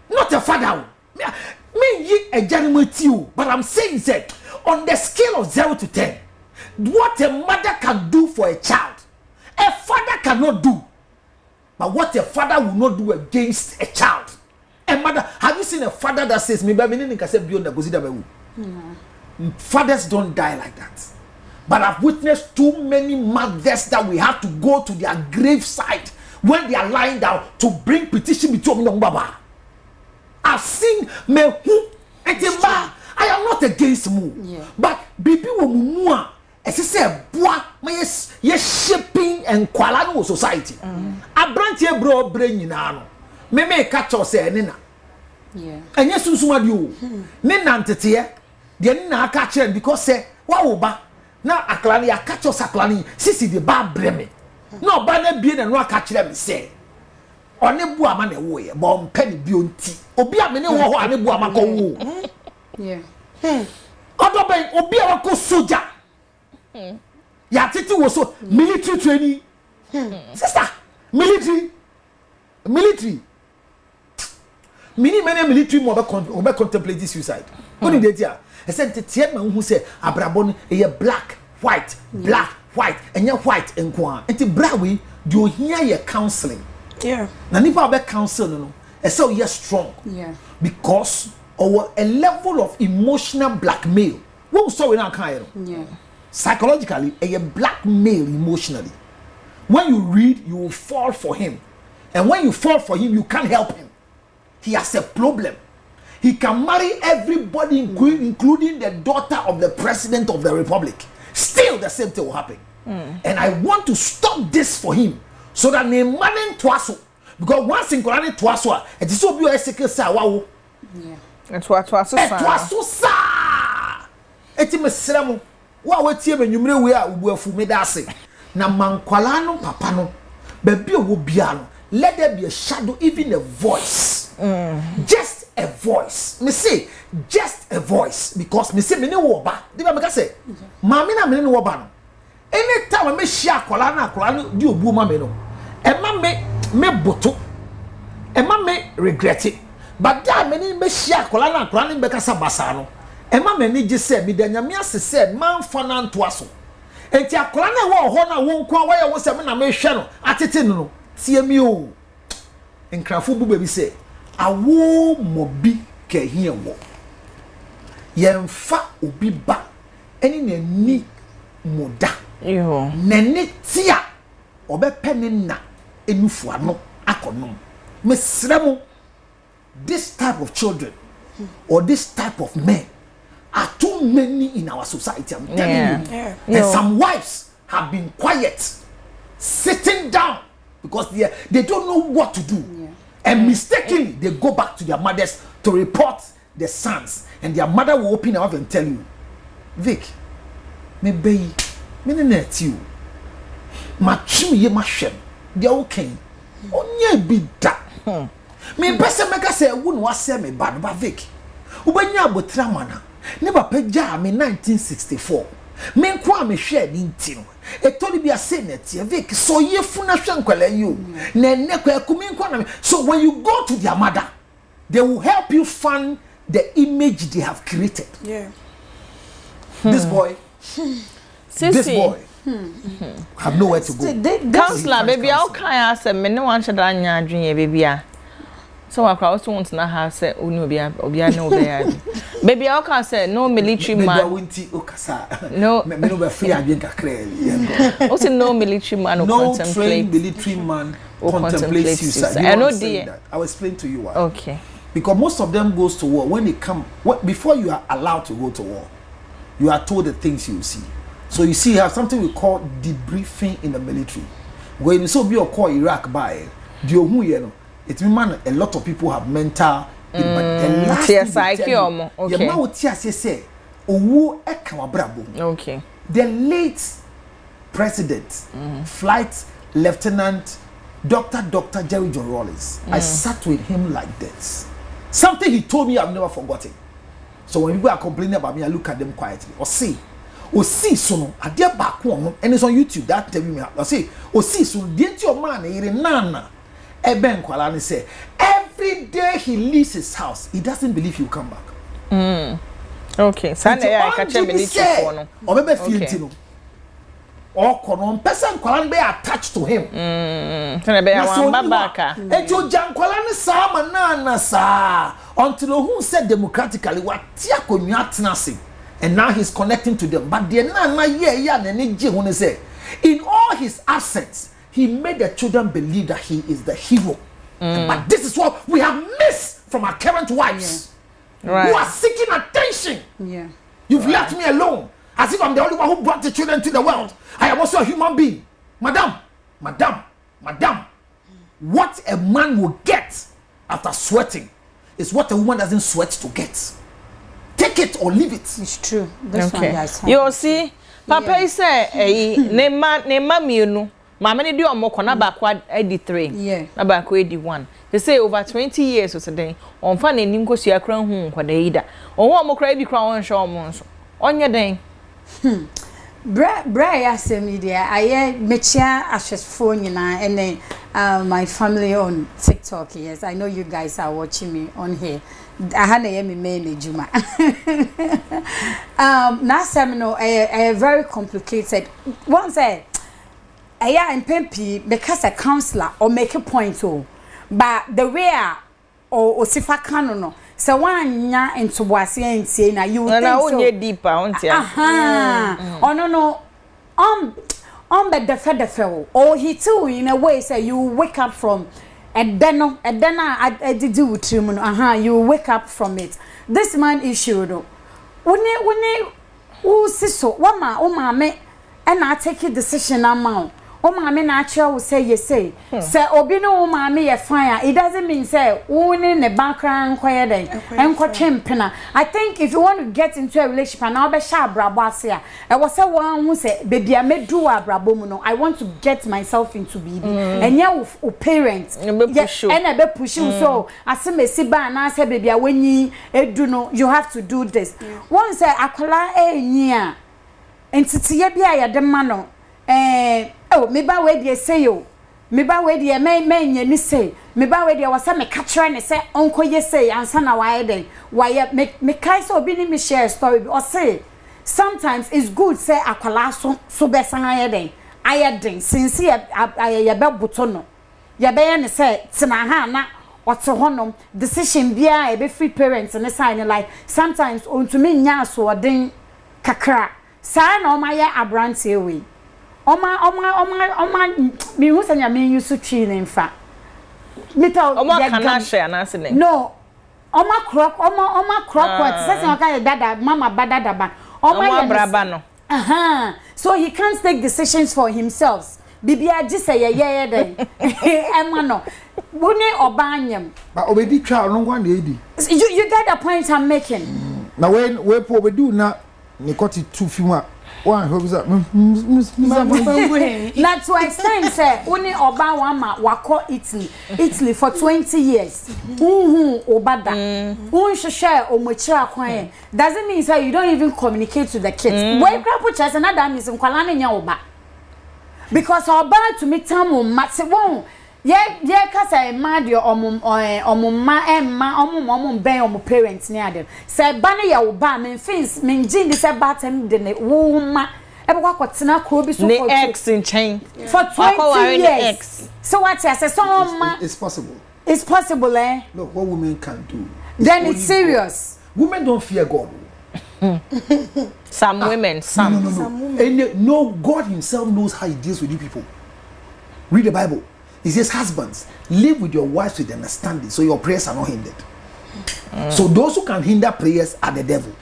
not a father me yi ejanimati o, but I'm saying that on the scale of 0 to 10 what a mother can do for a child a father cannot do, but what a father will not do against a child. A mother, have you seen a father that says me baby ni nkase bio na gozi da bawu? Fathers don't die like that. But I've witnessed too many mothers that we have to go to their graveside when they are lying down to bring petition between them. Baba, I've seen me who I am not against mu, but baby wo mumua. As I say, boy, yes shaping and quality society. A branch here bro brain no. Me catch us say nina. Yeah. And yes, suma dio. Nina antete. The nina catch them because say wa ba. Now aklani ya catch us aklani. Sisi the ba breme. No ba na bie na no catch them say. One bu ama na wo ye. Bo mpe ni bio nti. Obi a me ne wo ho ane bu ama ko wo. Yeah. Odo ben obi a wako soldier. Ya titi was so military training. Sister, military. Many military mo be contemplate this suicide. What did they do? I said to tell me who say abrabon e black, white, and you white and kwa. And the brawi do hear your counseling. Yeah. Na nipa be counsel no. E say you strong. Yeah. Because our a level of emotional blackmail. What so we now kind of. Yeah. Psychologically, a blackmail emotionally. When you read, you will fall for him. And when you fall for him, you can't help him. He has a problem. He can marry everybody, including the daughter of the president of the republic. Still, the same thing will happen. And I want to stop this for him. So that ne man twaso. Because once in Quran twaso, it is so beautiful sa wow. Yeah. Twaso sa. Eti mesremo. Wa wetie menwumre we a ubuafu medase na mankwala no papa no baby owo bia no, let there be a shadow, even a voice. Just a voice. Me say just a voice, because me say me ne wo ba de ba me ka say maami na me ne wo ba no anytime me share kwala no di obu ma me no e ma me boto e ma me regret it, but that me share kwala no be ka sa basa no Emma many just said, me then Yamia said, man fanan to us. And Tiaklana wo na won kwa why was a man a channel at it no. See me o. And Crafu baby say, a wo mobi ke here wo. Yemfa obi ba any ni moda. Yo. Nene tia obe penin na enufu ano akonom. Mesremo, this type of children or this type of men are too many in our society. I'm telling you. Yeah. And some wives have been quiet, sitting down because they don't know what to do. Yeah. And mistakenly they go back to their mothers to report the sons, and their mother will open her mouth and tell you, Vic, me baby, me net you. Ma chim ye ma shem, they okay. Onye be that. Me pese meka say wouldn't was say me bad, but Vic. Ubenya abotra mana. Never peja me 1964. Me kwa me share ni ntino. E toli bi ase net ye Vic. So ye funa hwenkwele you. Na ne kwa ku me kwa na. So when you go to their mother, they will help you fund the image they have created. Yeah. This boy. This boy. Have nowhere to go. Counselor, baby, how can I say me no one should anya adwin baby a. So I also want to know how say unu obi no be. Baby, how can I say no military man? No, me no be free adwin kakra. Also no military man no trained military man contemplates suicide. I know that. I will explain to you why. Okay. Because most of them goes to war when they come before you are allowed to go to war. You are told the things you see. So you see, you have something we call debriefing in the military. When you so be or call Iraq by it means a lot of people have mental. But the last thing okay. The late president, Flight Lieutenant Dr. Jerry John Rawlings, I sat with him like this. Something he told me I've never forgotten. So when people are complaining about me, I look at them quietly. Or see so no ade back one and it's on YouTube that interview me I say see so the your man ire nana eben kwala ne say every day he leaves his house he doesn't believe he'll come back. Okay, Sunday I catch him military for no obebe feel no or kono person kwala be attached to him so be wan babaka ejo jan kwala ne sa ma nana sa until who said democratically what tia konua tenase. And now he's connecting to them. But the in all his absence, he made the children believe that he is the hero. But this is what we have missed from our current wives. Right. Who are seeking attention. Yeah. You've left me alone. As if I'm the only one who brought the children to the world. I am also a human being. Madam. What a man will get after sweating is what a woman doesn't sweat to get. Take it or leave it. It's true. This one guys. You see, Papa say ne ma mienu. Mama ne di omoko na ba kwa 83. Yeah. Na ba kwa 81. They say over 20 years or something. On fa na nim kosua kran hu kwa da ida. On wo omokra bi kran won hwe omo nso. Onye den. Bra ya semi dia aye mechia ashesfo nyina and my family on TikTok. Yes, I know you guys are watching me on here. I had a main juma. Now seminar a very complicated. One say in Pempi because a counselor or make a point but the way or sifa kanono. So one ya into wasi and say na you think so deeper on no on the fed or he too in a way say you wake up from and then I did do with him you wake up from it. This man issue though when who so what me and I take a decision amount. Oh, mammy, natural will say, yes, say, Obi no mammy a fire. It doesn't mean say, in the background, quiet and quachimpina. I think if you want to get into a relationship, and I'll be sharp, Brabasia. I was a one who said, baby, I may do a brabomuno. I want to get myself into baby. And yeah, with parents, and I be pushing so. I say, Messi Ban, I say, baby, when you do no, you have to do this. Once I call a year, and to see a beer, the mano. Oh, me ba we dey say yo. Me ba we dey me nya ni say. Me ba we dey was say me catcher ne say onko ye say ansa na why den. Why me kai so obi ni me share story or say sometimes it's good say akwala so be san aye den. Aye den since ye be boto no. Ye be ye ne say tina ha na ote honom decision bia e be free parents ne sign like sometimes ontumi nya so odin kakra. Sa na o ma ye abrante we. Oma me who say me use to train in fact. Oma kana share na se ne. No. Oma crop what say say dada mama badada ba. Oma braba no. So he can't take decisions for himself. Bibia just say yeah then. Emma no. Woni obanyam. But obedi twa no ngwa na edi. You get the point I'm making. Now when we po obedu na ni koti 2 fimu one hope that not to extent say only oba wama wako Italy for 20 years obada share omochira kwan doesn't mean say you don't even communicate to the kids when crap chance and that means nkwala na nya oba because oba to me tamu matse won ye kasa mad your omumma emma omum ben omu parents ni adem say bana ya oba men fins men gin say batem de ne woma ebekwa kwatena kro bi so for ex in chain for 20 years so what I say so it's possible. It's possible, eh? Look, what women can do. Then it's serious. Women don't fear God. Some women, some. No. Some women. And no, God himself knows how he deals with you people. Read the Bible. He says, husbands, live with your wives with understanding so your prayers are not hindered. So those who can hinder prayers are the devil.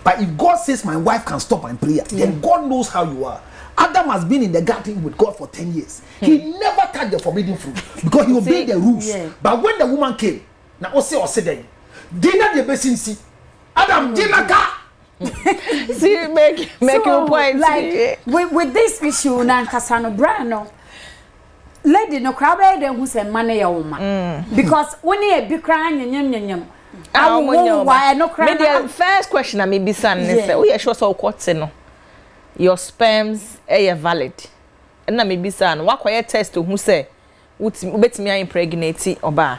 But if God says my wife can stop my prayer, then God knows how you are. Adam has been in the garden with God for 10 years. He never touched the forbidden fruit because he obeyed the rules. But when the woman came, now also said, dinner the basin see. Adam dinner ka. See, make your point. Like with this issue, na Kasano Brano, lady no crowd them who say money ya woman because when you be crying nyam. I won't why no crying. Maybe first question I may be son. Oh yeah, sure so what's no. Your sperms are valid. And na maybe son, what quiet test to who say bet me impregnate oba.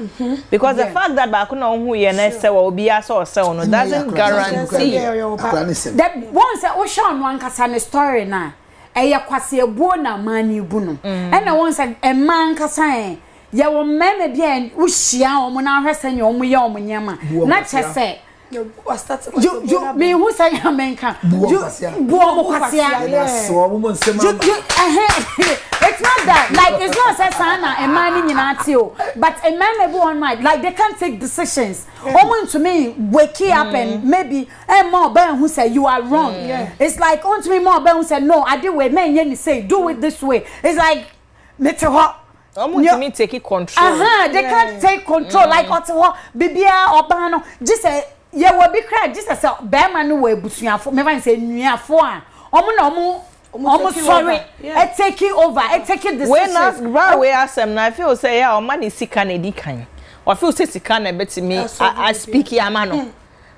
Because the fact that back no who you na say will be as or so no doesn't guarantee. That once I show one kasa story na e kwase ebuo na mani bu no. And once a man kasa ye wo meme bia wo hia o mo na hwese nya o mo ye o mo nyama. Na chese you me who say American you it's not that like it's not say sana a man in atio but a man may be on mind like they can't take decisions woman to me wake up and maybe more ben who say you are wrong it's like on to me more ben who say no I do it men yen say do it this way it's like meter to me take control they can't take control like oto bibia obano just say ye will be cried just as a bear no way busuafo me van say nuafo a omo sorry I take it over I take it this when we asem na feel say ya o man sika na di kan o feel say sika na betimi I speak ya man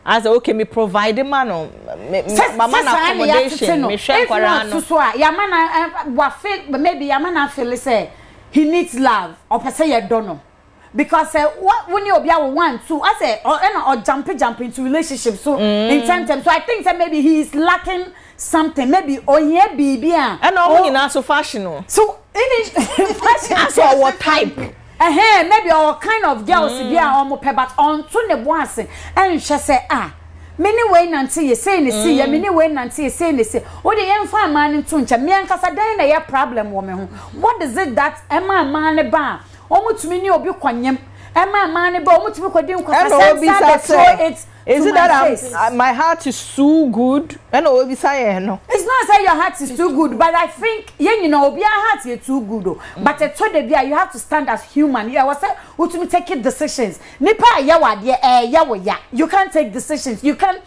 as okay me provide man mama na accommodation me share kwara no so ya man wa feel maybe ya man feel say he needs love or per say you don't know. Because when you obia 1 2 I say or jump into relationships so in time so I think that maybe he is lacking something maybe here baby and all in so fashion so even fashion so what type maybe all kind of girls be almost but on to ne boase and she say many way nanti ye say ne see ya many way nanti ye say ne say o de yen fa man into ncha me ankasa dan na ya problem wo me ho what is it that man ba omutumi ni obi kwanyem man ba omutumi kwadi nkwasa is it that my heart is too good and obi say no it's not say your heart is too good but I think you know obi heart is too good but to the bia you have to stand as human I was say utumi take decisions nipa ya wade ya you can't take decisions you can't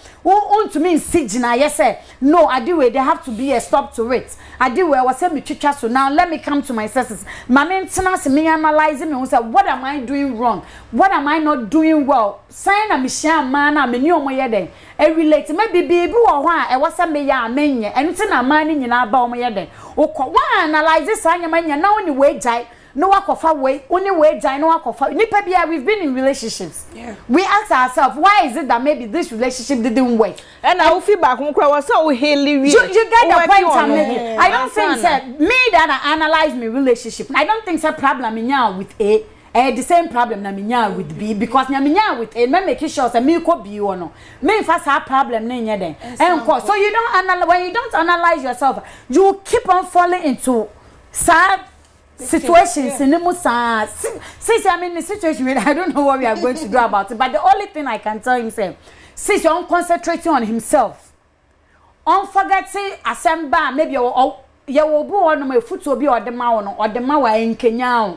to me sigina yes say no I do it there have to be a stop to it I do I was say me twitwa so now let me come to my senses mama ntina se me analyzing me say what am I doing wrong what am I not doing well sign na me share man me ni omo ye den e relate maybe bibi wo ho a e wasa me ya amenye enti na man ni nyina ba omo ye den ukọ wa analyze sanya manya na oni we jai no wakofa we oni we jai no wakofa nipa bia we've been in relationships we ask ourselves why is it that maybe this relationship didn't work and I feel back when was so hilly you get the point I'm making I don't think that me that I analyze my relationship I don't think it's a problem in now with the same problem na minya with B because na minya with A me make sure say me ko B or no me fast have problem na nya den so you don't analyze when you don't analyze yourself you keep on falling into sad situations in the since I'm in the situation I don't know what we are going to do about it but the only thing I can tell him say since you're concentrating on himself on forgetting assemble maybe you will be on my foot will be or the ma wa in Kenya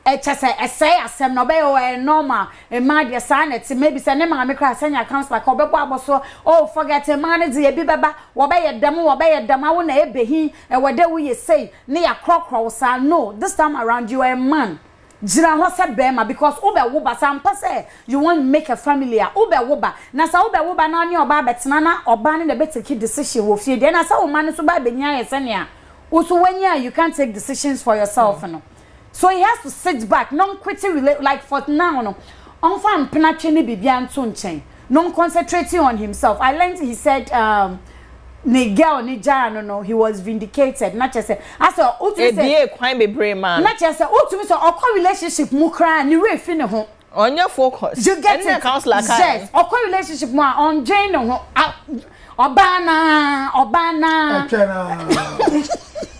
chese say asem no be o normal e ma de sanet maybe say ne ma me kra sanya counselor ka obebo aboso oh forget a man de e bi beba wo be ye dam awo na ebehi e wode wo ye say ne ya krokro sa no this time around you are a man jira ho se bema because ube wo ba sampa say you want to make a family ube wo ba na sa ube wo ba na oni oba betena na oba ne be take decision wo fie de na sa wo man so ba benya ye senia also when you can't take decisions for yourself no. So he has to sit back, non-quitting like for now no. On fan penacheni bibian tunchen, non-concentrating on himself. I learned he said ne girl ne jara no he was vindicated. Not just say I saw say quite be brave man. Not just say to say okwa relationship mu kra ni we fi ne ho. On your focus. You get it. Counselor yes. Okwa relationship mu on Jane no Obana.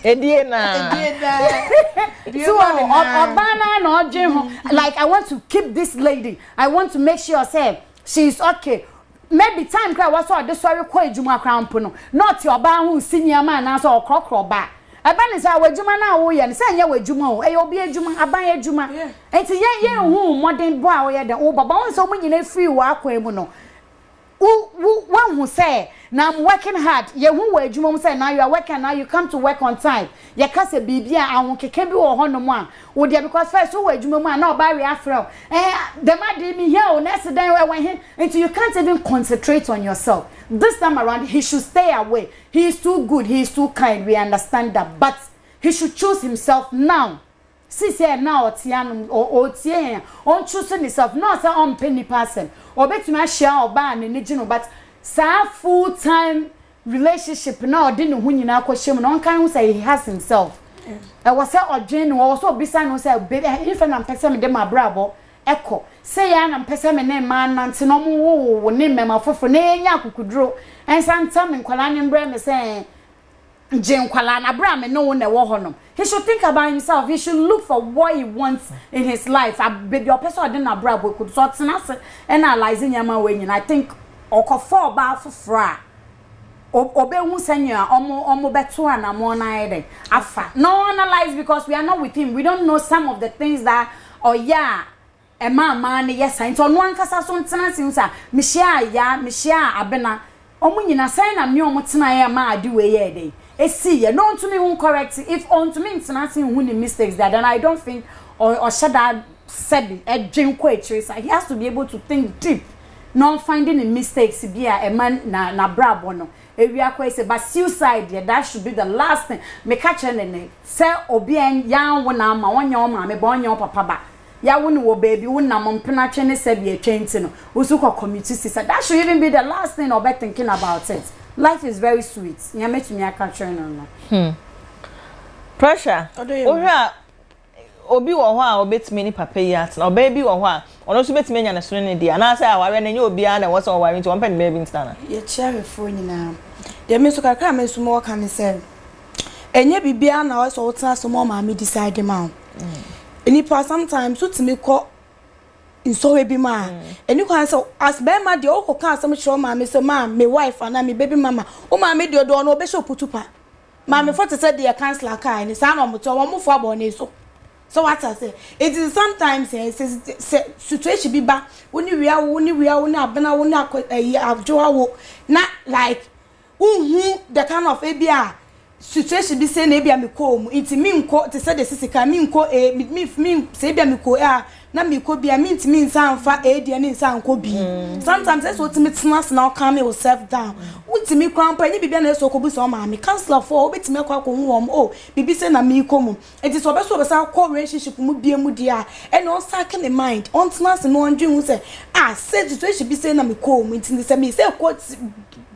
Ediena. So Obana no Jane like I want to keep this lady. I want to make sure say she's okay. Maybe time cry was so this sorry kwa ejuma krampo no. Not your ban who senior man na so okrokro ba. Aba ni say wajuma na wo ye ni say nya wajuma o. E obi ejuma aban ejuma. Enti ye hu modern boy wo ye de o baba won so munyina free wo akwa mu no. One who say now I'm working hard. You who were you say now you are working now you come to work on time. You can't say baby I won't can be or no one. Would you because first who were you now by Afro? The man did me here on next day I went here until you can't even concentrate on yourself. This time around he should stay away. He is too good, he is too kind. We understand that, but he should choose himself now. See now Tian or Tien on choosing himself, not on penny person. Or bet my share or ban in the but sa full-time relationship now didn't win in our question. On can say he has himself. I was say or Jane also beside no say baby if I'm person them my bravo echo. Say I'm person name man and no name me for na kukudro and sometime in Kwalani Brem say Jane Kwalana Bram and no one honom. He should think about himself. He should look for what he wants in his life. I baby your person didn't brabo could sort and analyzing yama way and I think oko for ba for obe hu senya omo beto na mo na ede afa no analyze because we are not with him. We don't know some of the things that a man yes and so no ankasa so ntena sinsa me share abena omo nyina sai na me omo tena ya ma ade we ye dey see no to me who correct if on to me international who the mistakes that then I don't think or should I said a dream trace he has to be able to think deep not finding the mistakes be a man na brabo no e wi akwa say but suicide that should be the last thing me catch and say obi en yan wona ma wonya o ma me ba wonya o papa ba ya wonu wo baby wona mo mpena twene se be a twenti no usu ko community sister that should even be the last thing or be thinking about it. Life is very sweet. You met me a culture no. Pressure. Obi wo ho a obetime ni papa yi at na oba bi wo ho a ono so betime nya na so ne dia na say aware na nya obi a na wo so ware nti won pen baby ntana ye chere fo nyina de me so kakra me so mo ka me say enye bibia na wo so wotena so mo ma me decide ma eni pa sometimes so timi ko so we be ma eni kwa say as be ma de o ko kan asem chiro ma me say ma me wife and me baby mama o ma me de do no be show putupa ma me for to say de cancel kai ni sa no mo to mo fo abo na so. So what I say, it is sometimes situation be back when you are abena when you not like the kind of ABR situation be saying maybe I'm come it mean ko to say the sisika mean ko me say be am ko na me ko be mean san fa dey na san ko bi sometimes that's what me tnas now calm yourself down unti me kwan pa ni bibia na so ko bu so ma me counselor for obeti me kwa ko hu o bibi say na me ko mu it is obeso obesa ko relationship mu bia mu dia and on sack in the mind on tnas no ndwen hu say say situation be say na me ko mu nti say me say ko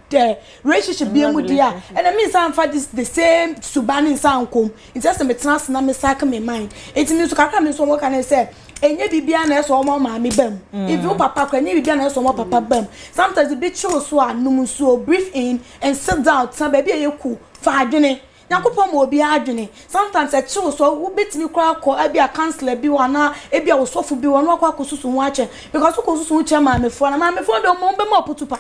the relationship be mu dia and I mean some for this the same subani sankom it just me trans na me sack me mind it means to kakra me so what can I say enye bibia na so mo ma me bam if you papa kwa enye bibia na so mo papa bam sometimes the bit show so anum so breathe in and sit down some baby yeku fa adwene yakopom obi adwene sometimes a chill so wo betimi kwa akọ abi a counselor bi wana ebi a wosofu bi wana akọ akosusu ho ache because akosusu ho che ma me fo na ma me fo do mo be mo putupa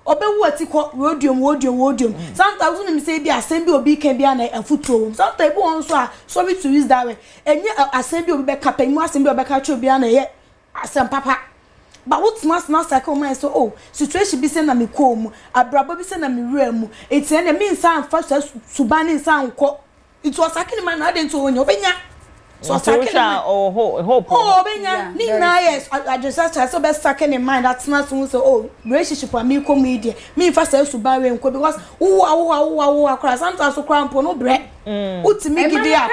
obewu atiko rodium sometimes when me say bi asem bi obi can be an afutuo sometimes bi won so sorry to use that way enye asem bi obi be kapa mu asem bi obi ka tro bi an ye asem papa but what must not cycle my so oh situation bi say na me ko mu abrabo bi say na me wura mu eti na me nsan fa subani nsan ko it was sakini man na dey to onye obenya so sakini hope oh obenya ni na yes I just so be sakini in mind that's not so oh relationship with me ko me dey me fa say subani nko because wo akra sometimes so cramp no bre utimi gidi a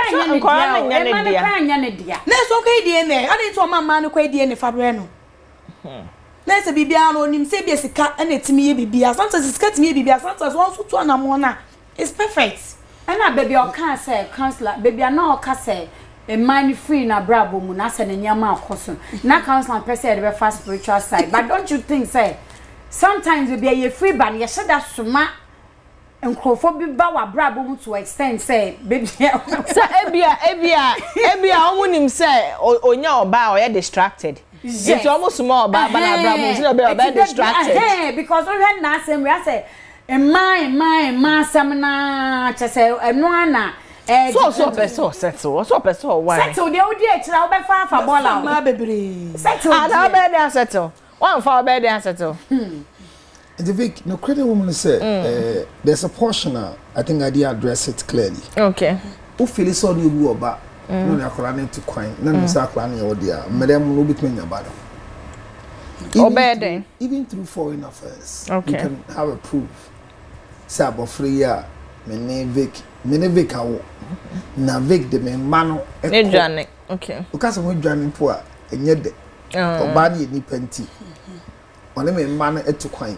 nya ne dia na so kai die ne ade to mama no kai die ne fa bre no na se bibia no nim se bia sika na etimi ye bibia sometimes sika timi ye bibia sometimes one so to na mo na it's perfect and na baby o can say counselor baby na o ka say a mind free na brabo mu na se na nyama akoso na counselor person dey be spiritual side but don't you think say sometimes we be ye free ban ye sheda soma enkrofo bi ba wa brabo mu to extend say baby say ebia omunim say onya oba o ye distracted. Yes. It's almost small, but Abraham is not distracted. Because we had nothing. We say, my seminar, just say, no, so settle. Why? Settle the old day. I'll be far for Bola. My baby. Settle. I'll be there. Settle. One for a bed and settle. The Vic, no credit woman said, there's a portion. I think I did address it clearly. Okay. Who feel so you about? No, they are planning to coin. None of us are planning or dear. Madam will be between your bottom. Even through foreign affairs, you can have a proof. Sabo Freya, Menevik, Navik, the Mano, okay. Because I'm joining poor, and yet the body ni penti. On a man at to coin.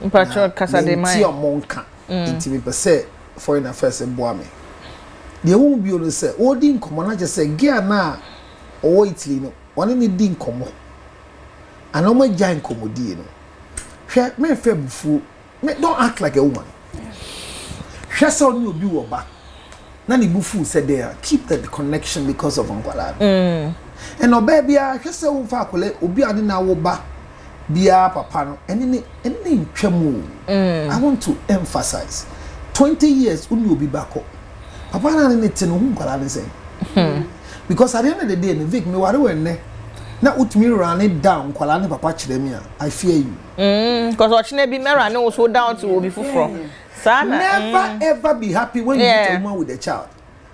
Patrol Casa de Maya Monka, intimate per se, foreign affairs and Boame. The won't be able to say, oh, didn't come on. I just say, Gear now, or Italy, no, one in the didn't come on. I know my giant commodino. Me fair before, don't act like a woman. She saw you be your back. Nani Bufu said there, keep the connection because of Unqualad. And no baby, I just say, Fakole, Obi Adina Woba, Bia Papano, and any tremble. I want to emphasize 20 years, will be back up. Papa na ne te no hu kwala ne say because at the end of the day ne Vic me ware wenne na utumi run it down kwala ne papa kire me I fear you because ochine bi me run no so down to obi fufro never ever be happy when you meet a woman with a child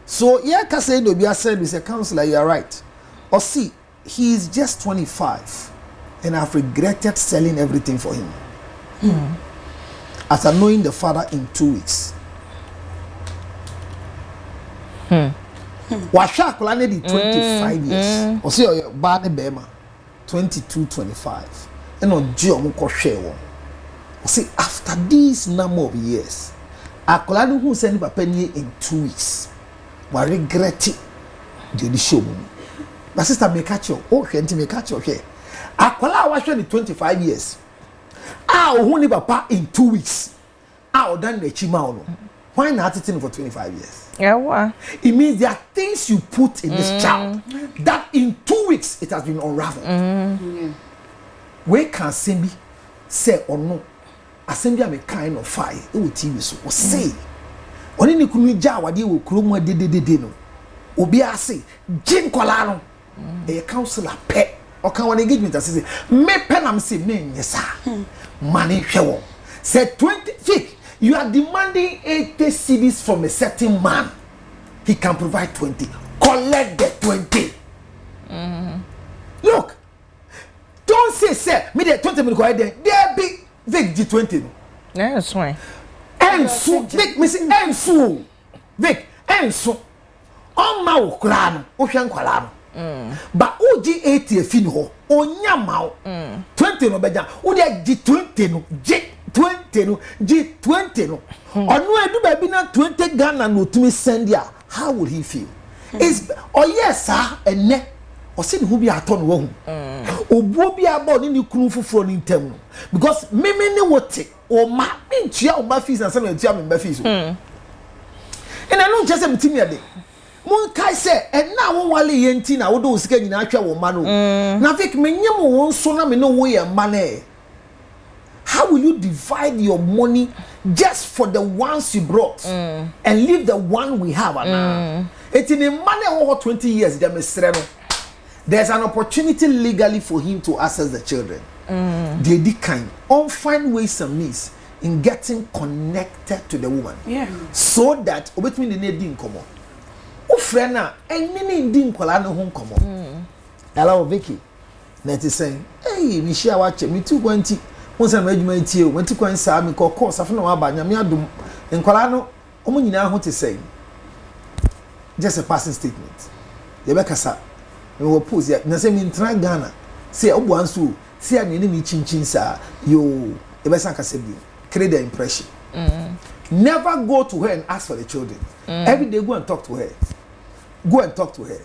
so yeah ka say no be said we say counselor you are right or see he is just 25 and I've regretted selling everything for him after knowing the father in 2 weeks. Washa Kulane di 25 years. Or see your bad Bema 22-25. And on Jio Moko share. See, after this number of years, Akulane who send Papa in 2 weeks. Wa regretting the show. My sister may catch you. Oh, she may catch you here. Akola was 25 years. Who ni Papa in 2 weeks. Done the Chimao. Why not it for 25 years? Yeah, it means there are things you put in this child that in 2 weeks it has been unraveled. Where can Simbi say or no? Assembly am a kind of fire. It will tell you so. Or say, only ni kunu jawa di wo kromo de no. Obi ase Jim Kolano. A counselor pet or can one engagement as say me pen am say me nyesa. Money hwewo. Say 20 feet. You are demanding 80 cedis from a certain man. He can provide 20. Collect the 20. Look, don't say, me the 20 minutes go there. There be Vic G20. That's right. And so, Vic, me say, and so, Vic, and so, on my crown, Ocean Colano. But OG80 a fin ho, on Yamau, 20 no beja, Udia G20 no, G20 no, G20 no. Or no, I do baby na 20 Ghana no to me send ya. How would he feel? Is oh yes, sir, and ne or sin who be a ton wrong. Or Bobby about any crew for in term. Because me know what it or my chia or my fees and some of the my fees. And I don't just am timid. Mon kai say, and now one wali yentina would do skin in actual manu. Now, Vic, me won't so na me no way a money. How will you divide your money just for the ones you brought and leave the one we have? It's in a money over 20 years. There's an opportunity legally for him to access the children. They did kind on find ways and means in getting connected to the woman. So that obetween the need in common. O friend na enni din kwala no ho komo. Hello Vicky. Net is saying, "Hey, me share watch me 220. Once I'm adwuma tie o, wenti kwan saa me course afo na wa ba nyame adom. Nkwala no omo nyina ho te say. Just a passing statement. Ye be kasa. Me wo pose ya na say me ntra Ghana. Say obo anso, say ani ni chinchin saa. Yo, ye be san kasa bi. Create the impression. Never go to her and ask for the children. Every day go and talk to her. Go and talk to her.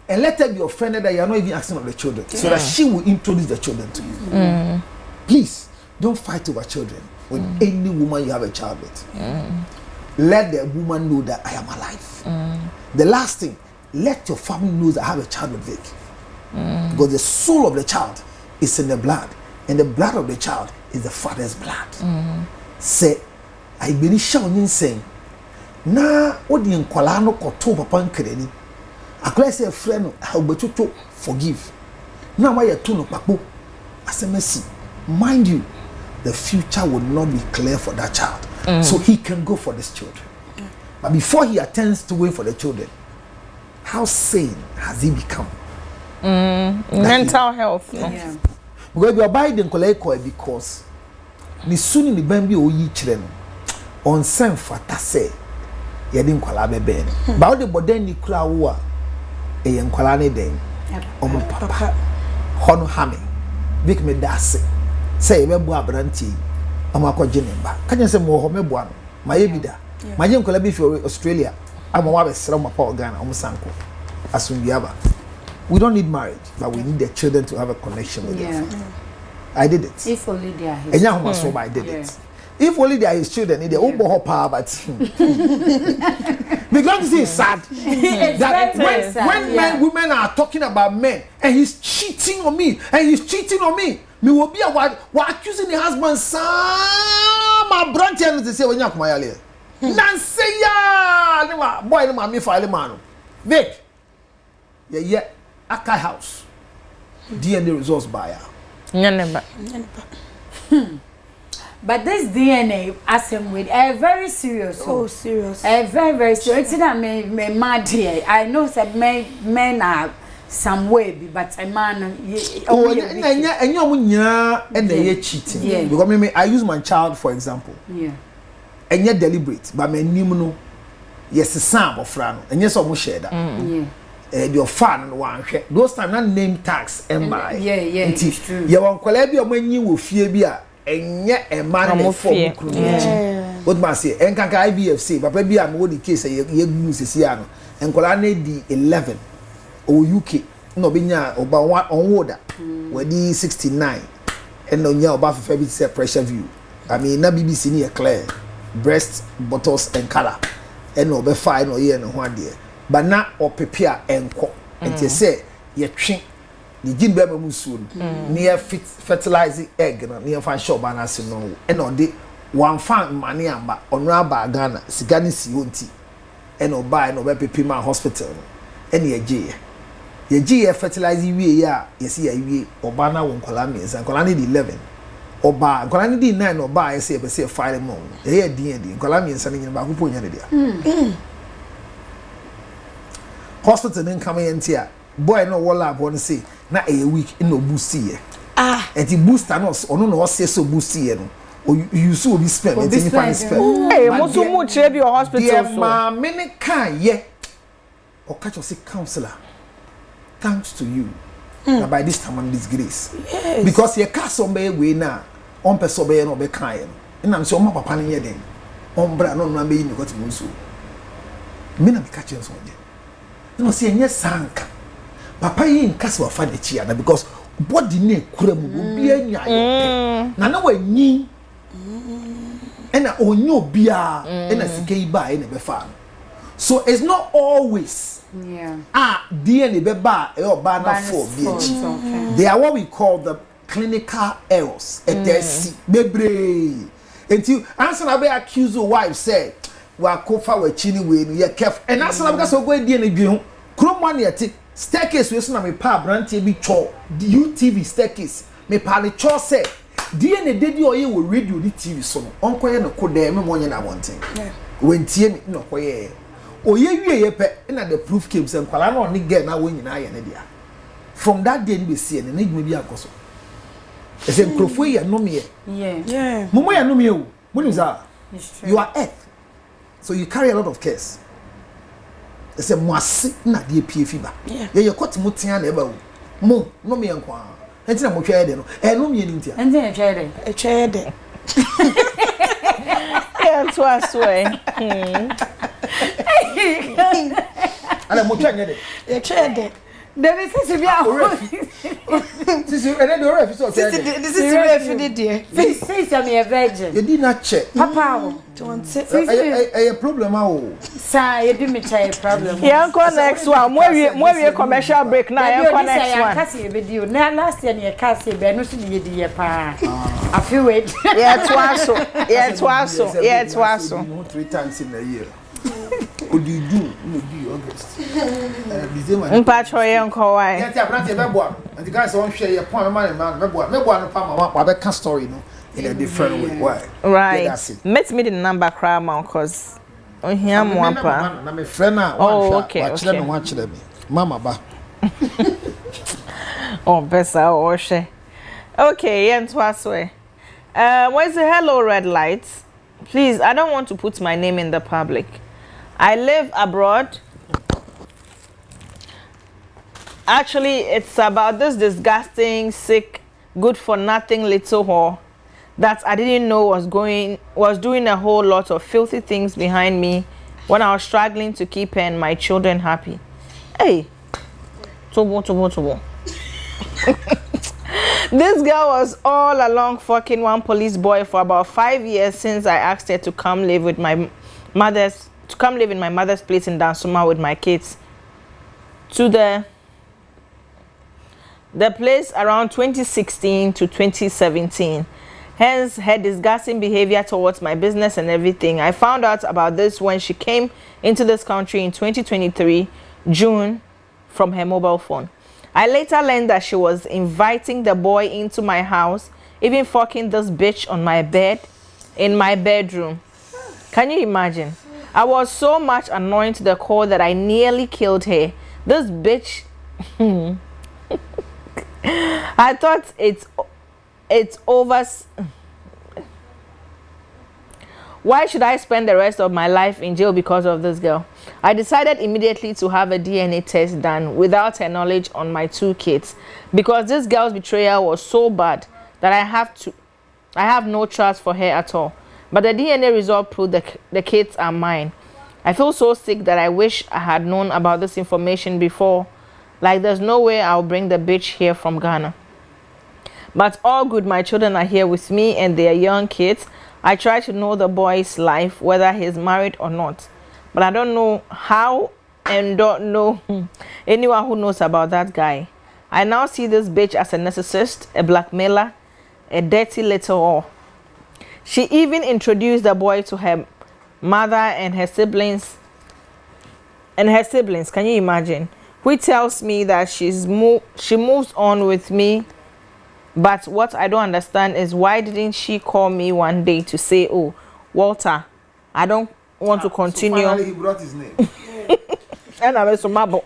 And let her be offended that you are not even asking of the children. So that she will introduce the children to you. Please, don't fight over children with any woman you have a child with. Let the woman know that I am alive. The last thing, let your family know that I have a child with Vic. Because the soul of the child is in the blood. And the blood of the child is the father's blood. Say, I believe shouting saying, na odi nkwala no koto papa nkrani. Akwa say friend how betuto forgive. Na why you no papo. Asemesi, mind you, the future will not be clear for that child. So he can go for these children. But before he attends to wait for the children, how sane has he become? Mental health. Yeah. Because you are buying the because ni soon ni bambi oyi chire no on sen fata say ye di nkwala bebe ni ba o de boden ni kura wo a e ye nkwala ne den omo papa hono hame big me dase say ye bebu abranti omo akogye ne ba kanya se mo ho mebo ano ma ye bi da ma ye nkwala bi fi Australia ama wa be sra mo pa Ghana omo sanko asunbiaba. We don't need marriage, but we need the children to have a connection with them. I did it. If only they are his children. I did it. If only they are his children, they won't bow power, but because it's sad that when women are talking about men and he's cheating on me me will be we're accusing the husband, my branch and to say when you come here. Nancy, ya, boy, no me file man. Vic, yeah. Akai house. DNA results buyer. But this DNA asem with a very serious. Oh, serious. A very, very serious. It's not me mad here. I know that men are some way, but a man. And you're cheating. Because I use my child for example. Yeah. And you're deliberate, but me nimuno. Yes, Sam of Fran, and yes, almost share that. Yeah. Your fan one those time not name tax and buy. Yeah, it's true. You want Colabia when you will fear beer and yet a man for what must say? And can IVFC, but maybe I'm only case a use Siano and Colane the 11 or UK no binya about one on water where the 69 and no near about for pressure view. I mean, na BBC near clear breast, bottles and color and no be fine or year no one dear. But now or prepare and cook and you say you train the gin baby musun near fertilizing egg near fan shop and as you know and on the one fan money and back on rubber Ghana sigani siunti and or buy no baby pima hospital and ye G fertilizing we ya you see a or banner one colamians and colani 11 or bar colani 9 or buy say 5 more here D colamians and in about who put there. Hospital in coming in here. Boy, no wall want say na a week in no boost here. And the booster no or no say so boost here no. Or you so be spent and any pan spend. Hey, most so much your hospital so. Ma many can yeah. Or catch us a counselor. Thanks to you. Now by this time I'm disgrace. Yes. Because you cast on by way now. On person by no be kind. And I'm so my papa here then. On bra no be you got to move so. Me na be catching so. No see any sanka. Papa yi nkasa wa fa de chia na because body na ekura mu obi anya yo. Na na wanyi. Ena onyo bia ena sika yi ba ena be fa. So it's not always DNA be ba e oba na for BH. They are what we call the clinical errors etesi bebre enti answer na be accuse your wife say wa kofa wa chini we no ye kef and answer na because go die na dwe ho kroma na yete staircase we so na me pa brantie bi cho UTV staircase me pa le cho say die na dedi oye wo radio di TV so no onkoye no koda me monye na wonten wentie me no koye oye wie ye pe na the proof came say kwala na oni girl na wo nyina ye ne dia from that day we see and na bi akoso ese mkrofo ye no me Yeah. Mumu ya no me o muniza you are earth so you carry a lot of cares ese mwase na de pie fiba ye kwot mutia na eba o mo no me nkwa enti na mo twa de no no me ni ntia Enti e twa de Yeah, twice way. ala mo twa nye de ye twa de David sisi bia sisi ene de ora fi so twa de this is real for the sisi am a virgin ye di na che papa o don't say a problem o sa ye di me chai problem Yeah, go next one. More commercial break now. Yeah, next one. Kasi e be na last year ne kasi be no so ye di ye pa afi wait Yeah, twice. Yeah, twice. 3 times in a year what do you do August Mpatro ye nko why. yeah tia brand e be boa and the guys won share your point man me boa no pa ma wa be can story no in a different way why Right. Yeah, that's it. Met me the number cry man cause on here mo pa. na me friend na Oh, okay. me wan kire me mama ba Oh, better or she. Okay, yeah, twice way. Where's the hello red lights? Please, I don't want to put my name in the public. I live abroad. Actually, it's about this disgusting, sick, good for nothing little whore that I didn't know was doing a whole lot of filthy things behind me when I was struggling to keep her and my children happy. Hey, tobo. This girl was all along fucking one police boy for about 5 years since I asked her to come live in my mother's place in Dansuma with my kids. To the place around 2016 to 2017. Hence her disgusting behavior towards my business and everything. I found out about this when she came into this country in 2023, June, from her mobile phone. I later learned that she was inviting the boy into my house, even fucking this bitch on my bed, in my bedroom. Can you imagine? I was so much annoyed to the core that I nearly killed her. This bitch... I thought it's over... Why should I spend the rest of my life in jail because of this girl? I decided immediately to have a DNA test done without her knowledge on my 2 kids because this girl's betrayal was so bad that I have no trust for her at all. But the DNA result proved the kids are mine. I feel so sick that I wish I had known about this information before. Like there's no way I'll bring the bitch here from Ghana. But all good, my children are here with me and they are young kids. I try to know the boy's life, whether he's married or not. But I don't know how and don't know anyone who knows about that guy. I now see this bitch as a narcissist, a blackmailer, a dirty little whore. She even introduced the boy to her mother and her siblings. Can you imagine? Which tells me that she moves on with me. But what I don't understand is why didn't she call me one day to say, oh, Walter, I don't want to continue. So finally he brought his name. And I was so marble.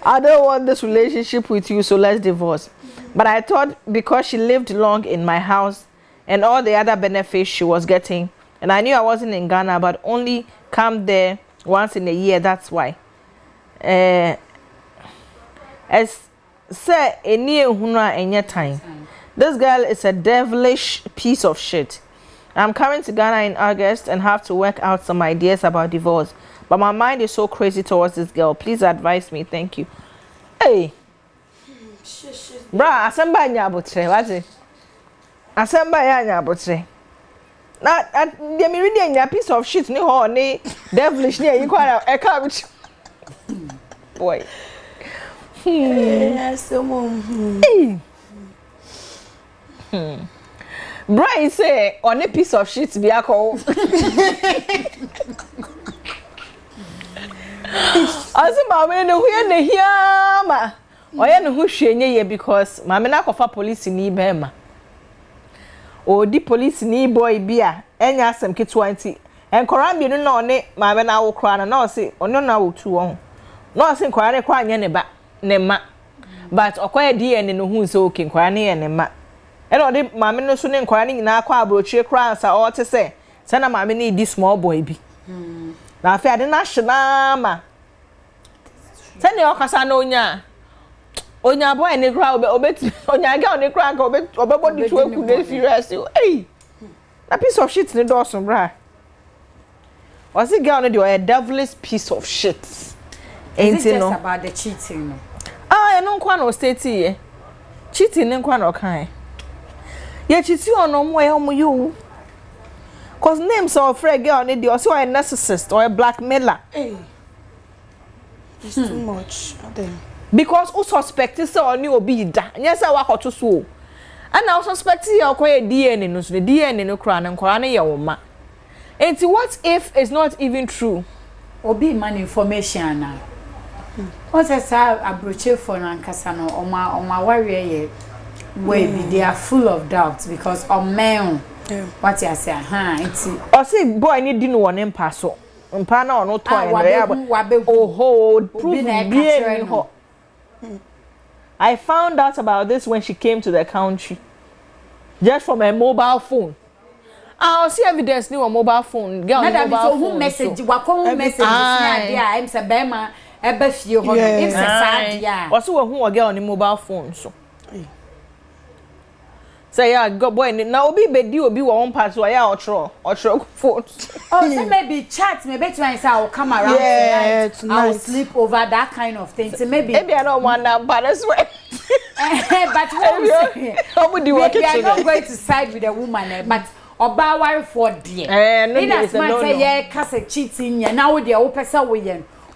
I don't want this relationship with you, so let's divorce. But I thought because she lived long in my house and all the other benefits she was getting, and I knew I wasn't in Ghana, but only come there once in a year, that's why. As say any huna any time. This girl is a devilish piece of shit. I'm coming to Ghana in August and have to work out some ideas about divorce. But my mind is so crazy towards this girl. Please advise me. Thank you. Hey. Bra, asamba nyabotre, what's it? Asamba ya nyabotre. Na dem ready anya piece of shit ni ho ni devilish ni you kwara e ka boy. Yes, Brian say on a piece of shit be alcohol. As mama no here na here ma. Oya no hu hwenye ye because mama na kofa police ni be ma. O di police ni boy bia enya asem ke 20. Enkora bi no na one mama na wo kra na o se ono na wo tu won. Na o se nkora ne kwa anye ne ba ne ma. But okoya DNA no hu so okay nkora ne ye ne ma. And all the mammy no soon inquiring now, quabroche crowns are all to say. Send mammy need this small boy be. Now, fair the national. Send your Casanonia. On your boy and the crowd, obey on your gown, the crack, or body to work with you. Hey, a piece of shit in the Dawson, bra. Was it gonna do a devilish piece of shit? Ain't it about the cheating? I don't quite no state here. Cheating and quite okay. Yet you see on no you. Cause names of a friend girl need you also a narcissist or a blackmailer. Hey. It's too much. Because who suspect is on you be that. Yes, I walk out to so. And now suspect you are quite DNA no the DNA no crown and crown your ma. And what if it's not even true? Or be man information now. What's a brochure for an casano or my warrior? They are full of doubts because on men, what you say, it's or see boy need didn't want him pass so. Mpana or no toy. Oh, hold proof I found out about this when she came to the country. Just from a mobile phone. I'll see evidence new on mobile phone. Girl, mobile phone. Message, what message? I'm Sabema, a best you. It's a sad, yeah. Also, who are girl on the mobile phone so. Say yeah, go boy. Now be bedi obi one part so yeah or phone. Oh, so maybe chat. Maybe tonight I'll come around tonight. I'll sleep over that kind of thing. So maybe I don't want that, but that's why. But what we are not going to side with a woman, but oba worry for dear. In as much as yeah, cause cheating. Yeah, now they open so we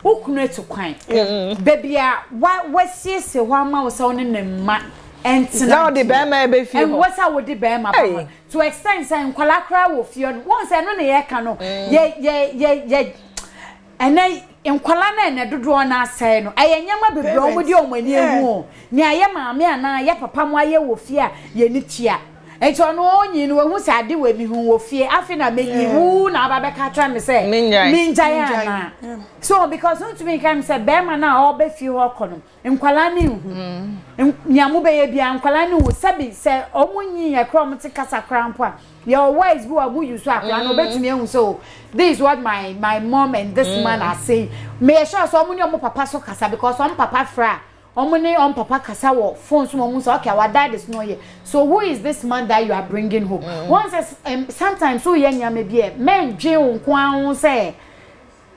who couldn't to quite. Baby, what's yes? One mouse on in the man. And now the bear be feel. And what's how would the bear my to extend saying Colacra will fear once and only a canoe. Yeah. And I in Colana and a do on our say, I am never be wrong with you when you know. Near your mammy and I, papa, why you will fear ye nitia. And so no, you know, who's I do with me who will fear. I think I make you who now Babaka trying to say, Minjayana. So because not to me can say, Bama now, all be few or column. In Qualani, and Yamube Bian Qualani would say, oh, when ye a chromatic casa crampa. Your wives who are who you swap, and obey me so. This is what my mom and this man are saying. May I show some money on papa so casa because some papa fra. Omune on papa kasawo phone so mum so okay our dad is not here. So who is this man that you are bringing home? Once sometimes so yenya me be men dwe nkwan say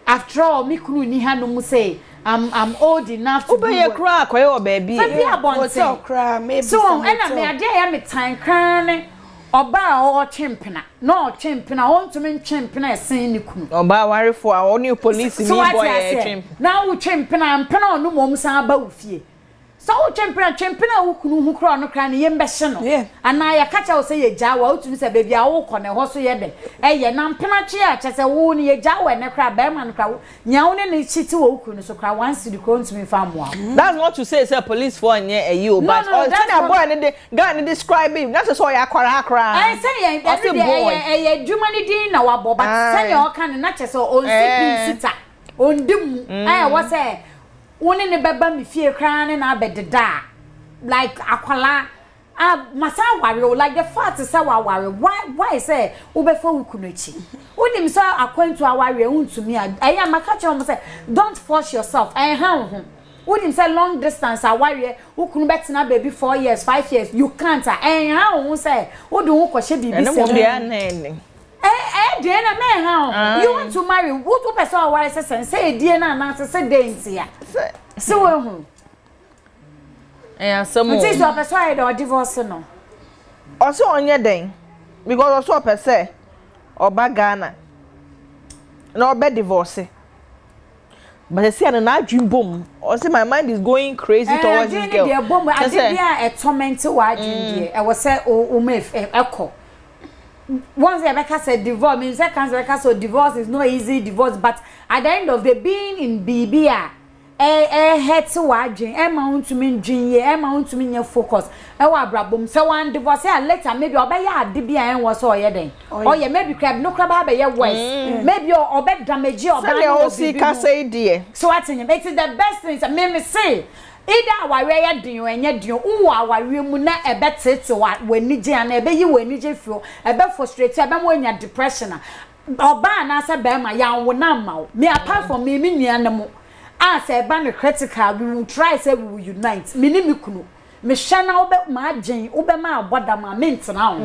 after all me kunu ni hanom say I'm old enough to be a crack or baby. So cry maybe. So and me ade ya me tan kran oba o chimpina no chimpina on to me chimpina sen ni kunu oba worry for our new police me boy chimp now chimpina mpena no mom san ba ofie so chimpina wo kunu hu kro no kran ye mbehye no ana ya kacha wo say ye jawa o tumi say baby a wo kɔ ne ho so ye de ye na mpena twe a kyese wo ni ye jawa ne kra ba man kra nya wo ne chiti wo kunu so kra once the kro ntumi fa mo that's not to say police for nye you but all boy ne de guy ne describe him that's so ya kwara akra I say ye dwuma ni din na wa bo but say ye o kan na kyese on CP sita on dim wo say one ne beba me fie kran na abededa like akwala masa ware like the fact say ware why say wo be fa wukunochi wonim say akwantu aware untumi ayi maka che say don't force yourself wonim say long distance aware wukunu betina baby 4 years 5 years you can't say wo do wo kwhye bibi say you want to marry what person aware say die na say dance ya so some it is your person or divorce no also onye den because also person oba Ghana no be divorce but I see an dream boom. Or say my mind is going crazy towards this girl. I did a torment to watch I was say echo. Once Rebecca said divorce means Rebecca so divorce is no easy divorce, but at the end of the being in BBA head to watching amount to mean genie amount to mean your focus brabum so one divorce later maybe obey dibia and was all then oh yeah maybe crab no crab have your voice maybe or bed damage or say dear so I think it is the best things I me say either our way din and yet you our room na e better to what when ni and e be you when ni feel e be frustrated e be when you depression oba na say be ma ya wona ma me apart from me nuanamo as a ban critical we will try say we will unite me ni kunu me shana obe ma agyen obe ma aboda ma mentena ho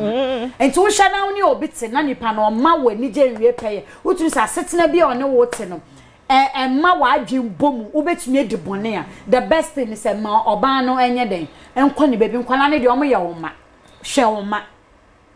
enti wo shana wo ni obi te na nipa na ma wa ni je wie peye wo tu sa setena bi one wo te no ma wa agyen bom obetumi edi bone a the best thing is ma oba no enye den enko ni bebi nkwala ne de omo ye wo ma hwe wo ma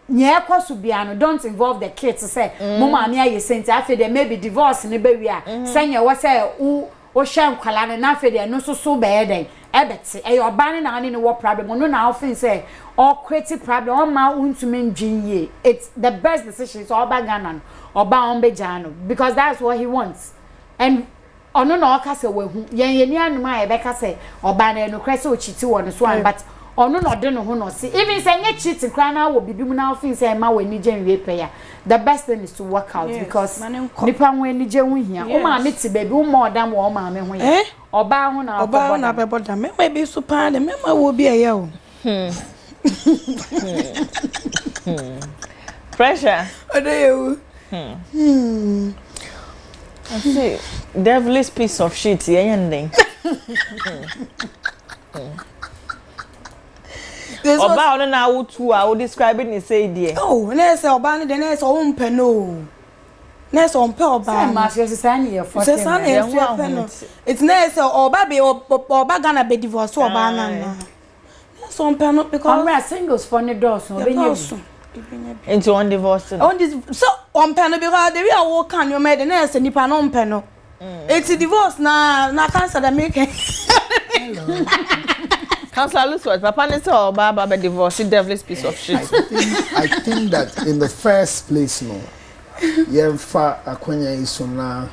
nye kwaso bia no don't involve the kids say mama me aye senti afi de maybe divorce ne be wi a senya wo say wo hwe nkwala ne na afi de no so be den ebeti e your ban na ani no problem no na often say or creative problem on ma untumi njinye it's the best decision so oba Ghana oba ombejano because that's what he wants and ono na oka se wehu yen ni anu ma e be ka se oba na no krese o chiti won so an but ono no de no ho no see even say nye cheat kra na wo bibi mu na often say ma we ni gen we pay the best thing is to work out because nipa ho ni je hu hia o ma me ti baby o ma odam wo ma me ho ya oba ho na be boda me ma be so pa de me ma wo bi eye o pressure odeyo I see devilish piece of shit yending oba ono na wutu a wo describe ni say there oh na say oba ni de na say o mpe no na say o mpe oba say ma say san ye for say san ye for no it's na say oba be oba Ghana be divorce oba na na say o mpe no because I'm singles for the doors no be you into on divorce on this so on mpe no because the way I walk can you made na say nipa no mpe no it's divorce na cancer that make Counsel, look what Papa ne say Baba be divorce, devilish piece of shit. I think that in the first place, no, yemfa akwanya isona,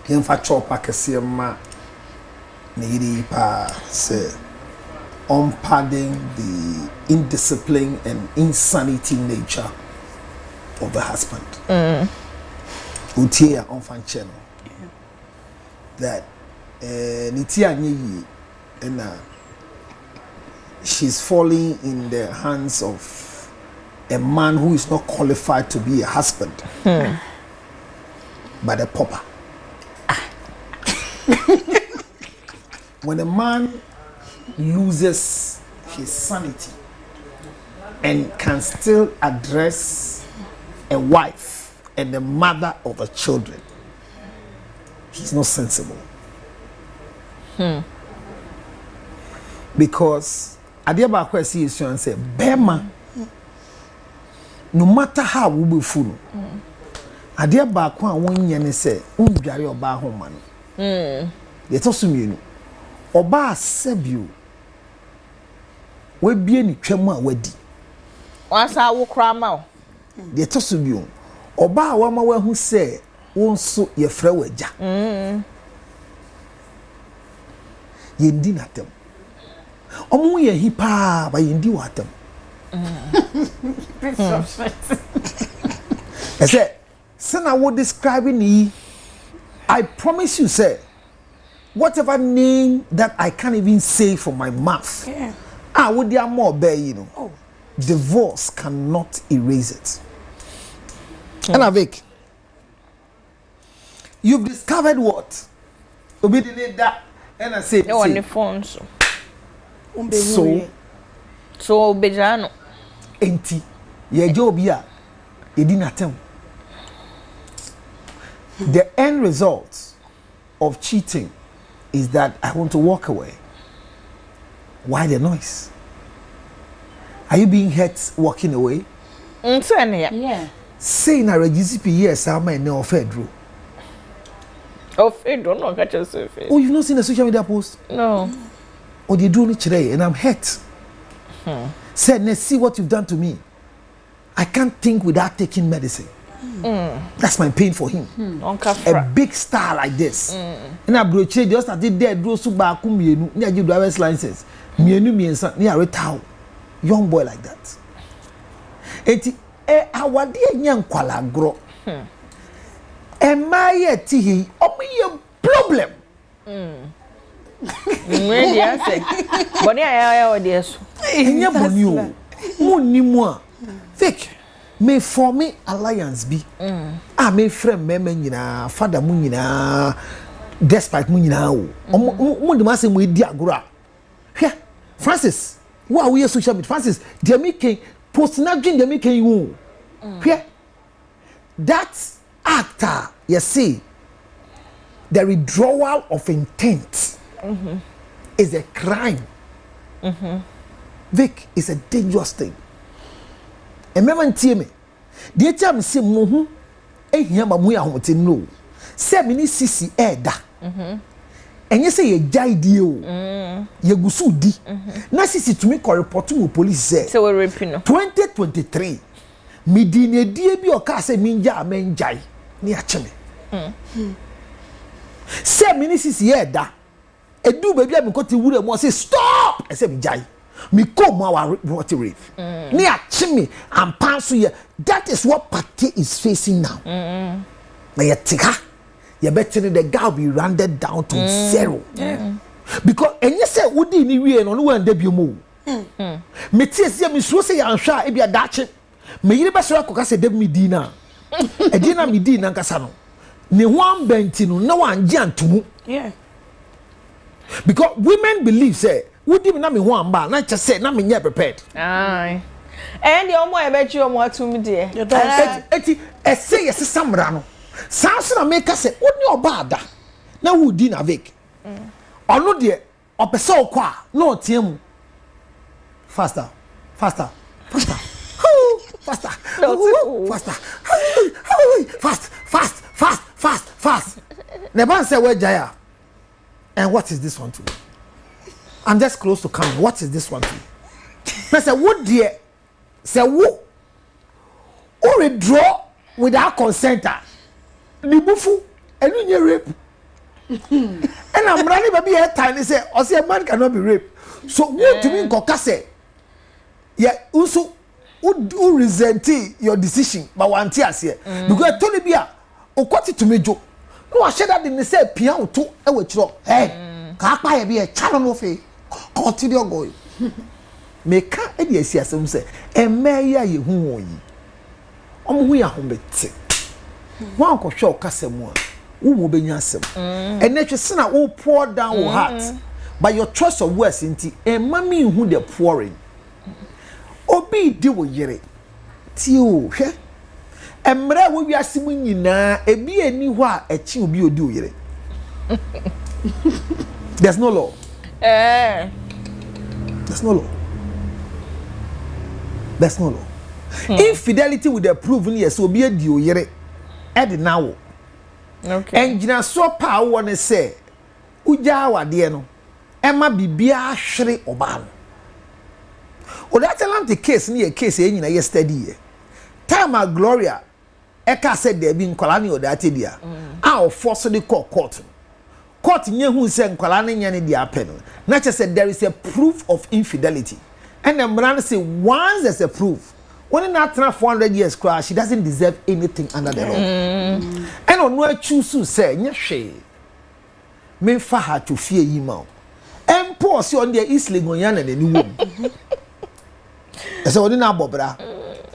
yemfa chopa kese ma, niri pa say, unpadding the indiscipline and insanity nature of the husband. Utia on channel that nitia nyi. And she's falling in the hands of a man who is not qualified to be a husband, but a pauper. When a man loses his sanity and can still address a wife and the mother of the children, he's not sensible. Because adiaba kwesi is and say bema no matter how we be full adiaba kwa won ye ne say undware oba homa no ye to sumienu oba asebio we bie ni twam a wadi wasa wo kra ma ye to sumienu oba wa ma wa hu say won so ye fra waja ye ndi natem omu ye hipa ba yendi watam I said sana wo describing me I promise you say whatever name that I can't even say from my mouth I would there more bear you know divorce cannot erase it and Avik you've discovered what obedient that and I say no on the phone so so bejano enti ye jobia edinatem the end result of cheating is that I want to walk away. Why the noise? Are you being hurt walking away? Yeah. Saying I GCP yes I may know Fedro. Oh, don't know catch yourself. Oh, you've not seen a social media post? No. Oh, they do it today, and I'm hurt. Said, let's see what you've done to me. I can't think without taking medicine. That's my pain for him. A big star like this. And I broke just started dead, draw so back, near you driver's license. Me son, near a town. Young boy like that. Our dear young Kuala grow. Am I a tea? Oh, me a problem. When the answer, Bonnie, I dear. And your bonny, money more. Fake. May for me alliance be. I may friend memena, father munina, despite munina. The master with diagra. Here, Francis, what are we social media? Francis, dear making post not dream, they're making you. Here, that actor, you see, the withdrawal of intent is a crime. Vic is a dangerous thing. And remember, me, the time say mohu, here mamuya homote no. Say mini sisi eda. And you say ye jai dio, ye gusu di. Na sisi to me report to police say. So we repino. 2023. Mi di ne die bi o ka say minja amen jai. Ni acheme. Say mini sisi eda. Edu baby a me ko ti wure mo say stop. I say mi jai. Me come our water rave. Near chimney and pass here. That is what party is facing now. Now you take her. You better the guy will be rounded down to zero. Because and you say would ni we no one debut move. Me ties me so say you sure e be a dache. Me yiri be so akoka say deb me dina. E dina me dina nkasa no. Ne one benti no na wan gi antumu. Yeah. Because women believe say would even na me one ba na just say na me nye prepared. Aye. And the omo e be chi omo atu me de. Eti say yes samra no. Sanso na make say woni oba ada. Na wo di na vek. Ono de opese okwa na otiam. Faster. Faster. Faster. Faster. Faster. Fast. Fast. Fast. Fast. Fast. The man say where Jaya. And what is this one to? I'm just close to coming. What is this one to? I say, what dear? Say, who withdraw without consent? The bufu, and you rape. And I'm running baby head tiny say, or say a man cannot be raped. So, what do you mean, Kokase? Yeah, also, who resent your decision, but one tears here. Because Tony Bia, or cut it to me, Joe. No, I said that in the same piano too. I will throw. Hey, Kaka be a channel of a continue going. Make any see as some say, and may I you who we are home. One could show Casamore, who will be yourself. And nature sinner all pour down your heart by your choice of words into a mammy who they're pouring. Obi do yere. Tio, he. Emre wo wiase mu nyina ebi ani ho a echi obi odi oyere. There's no law. There's no law. There's no law. Infidelity with the proven yes obi edi oyere. Edi now. Okay. Engina so pa won say uja awade no. Emma bibia hwere oba no. O that the case ni a case enyina yesterday. Time Gloria Eka said there be nkwala or that dia. Our force the court. Court nye who say nkwala ne nya ne dia pen. Na said there is a proof of infidelity. And the man say once there's a proof, when not 400 years crash, she doesn't deserve anything under the law. And on no choose to say nya hwe. Me fa ha to fear yima. And poor see on the easily go yan and any womb. So we na bobra.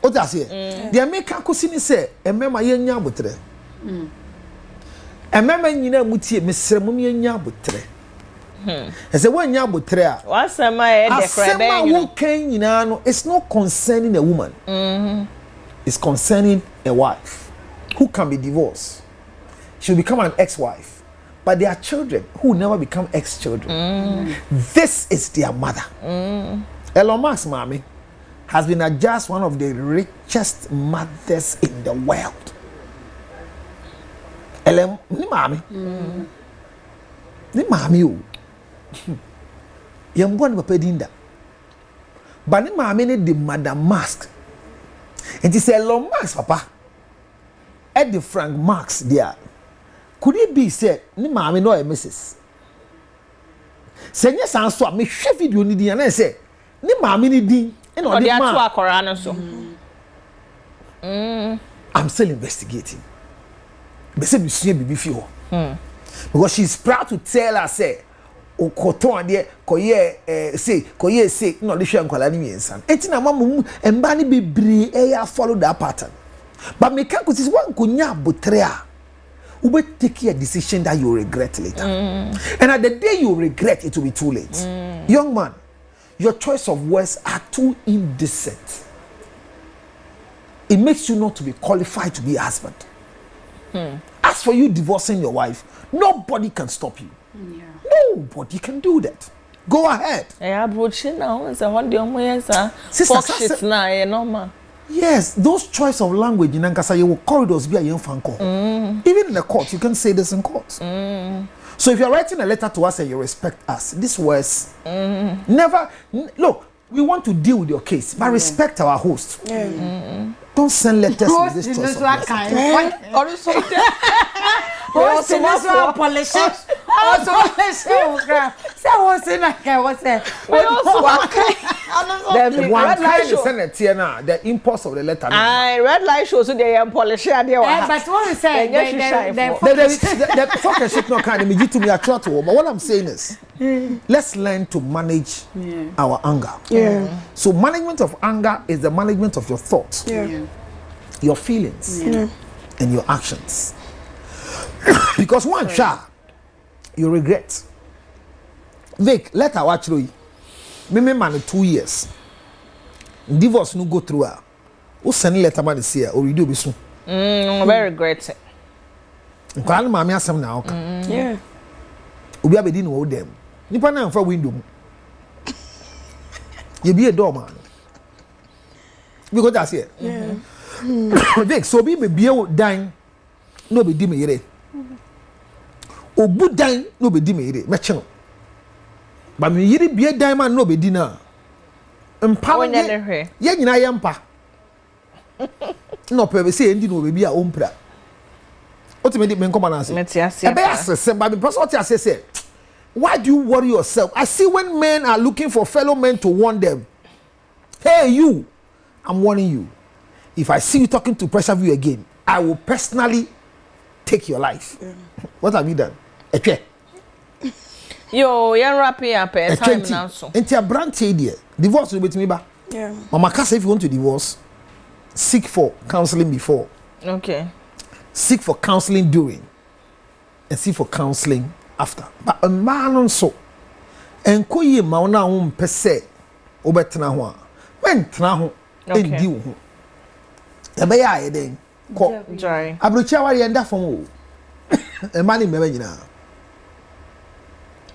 What I say? The American cousin say, and memma yenya butre. And memma yina muti, Mr. Mummy butre. As a one yabutre. What's a my head? It's not concerning a woman, it's concerning a wife who can be divorced. She'll become an ex-wife, but there are children who never become ex-children. This is their mother. Elon Musk, mommy, has been just one of the richest mothers in the world. elem ni maame ni maame o yembo ni papa dinda ba ni maame ni de Madam Mask and say Elon Musk papa at the Frank Marx there could it be said ni maame no a Mrs. Senye san so me hwe video ni din na say ni maame ni din e no dey ma to akora no so I'm still investigating be say me sua bibi fi ho because she's proud to tell us say okoton de koye say no dey hwe nkwala ni miensan enti na mamu emba ni bebre e ya follow that pattern but me can consider one konya botrea you will take a decision that you regret later. And at the day you regret, it will be too late. Young man, your choice of words are too indecent. It makes you not to be qualified to be a husband. As for you divorcing your wife, nobody can stop you. Nobody can do that. Go ahead. Yes, those choice of language in Ankasa, you will corridors be a young fan call. Even in the court, you can say this in court. So if you're writing a letter to us and you respect us, this was never look. We want to deal with your case, but respect our host. Don't send letters with this choice of words. The impulse of the letter. Red light shows you the polish. But what we say, the focus should not kind of me to me a trot. But what I'm saying is, let's learn to manage our anger. So management of anger is the management of your thoughts, your feelings, and your actions. Because one shot, you regret. Vic, let her watch you. Me man 2 years. Divorce no go through her. Who send letter man this year or we do be soon. Very regret. Nkwan mama asem na oka. Obi abedi no wo dem. Nipa na mfa window mu. Ye be a door man. Because that's here. Vic, so be dan no be di me yere. Obu dan no be di me yere. Me che no. Ba me yiri bie dan man no be di na. Empower ye nyina ye mpa. No pe be say endi no be bia o mpra. Ultimately me nkoma na ase. E be asese ba me person oti asese. Why do you worry yourself? I see when men are looking for fellow men to warn them. Hey you, I'm warning you. If I see you talking to Pressure View again, I will personally take your life. What have you done? Okay. Yo, you're wrapping up a time now. Enti a brand idea. Divorce will be to me ba. Mama can say if you want to divorce, seek for counseling before. Okay. Seek for counseling during. And seek for counseling after. But a man also. And koye mauna pese obetna ho. When tna ho endi ho. Ebe ya ye den. Ko. Joy. Abrochi awari enda fom o. E mani mebe nyina.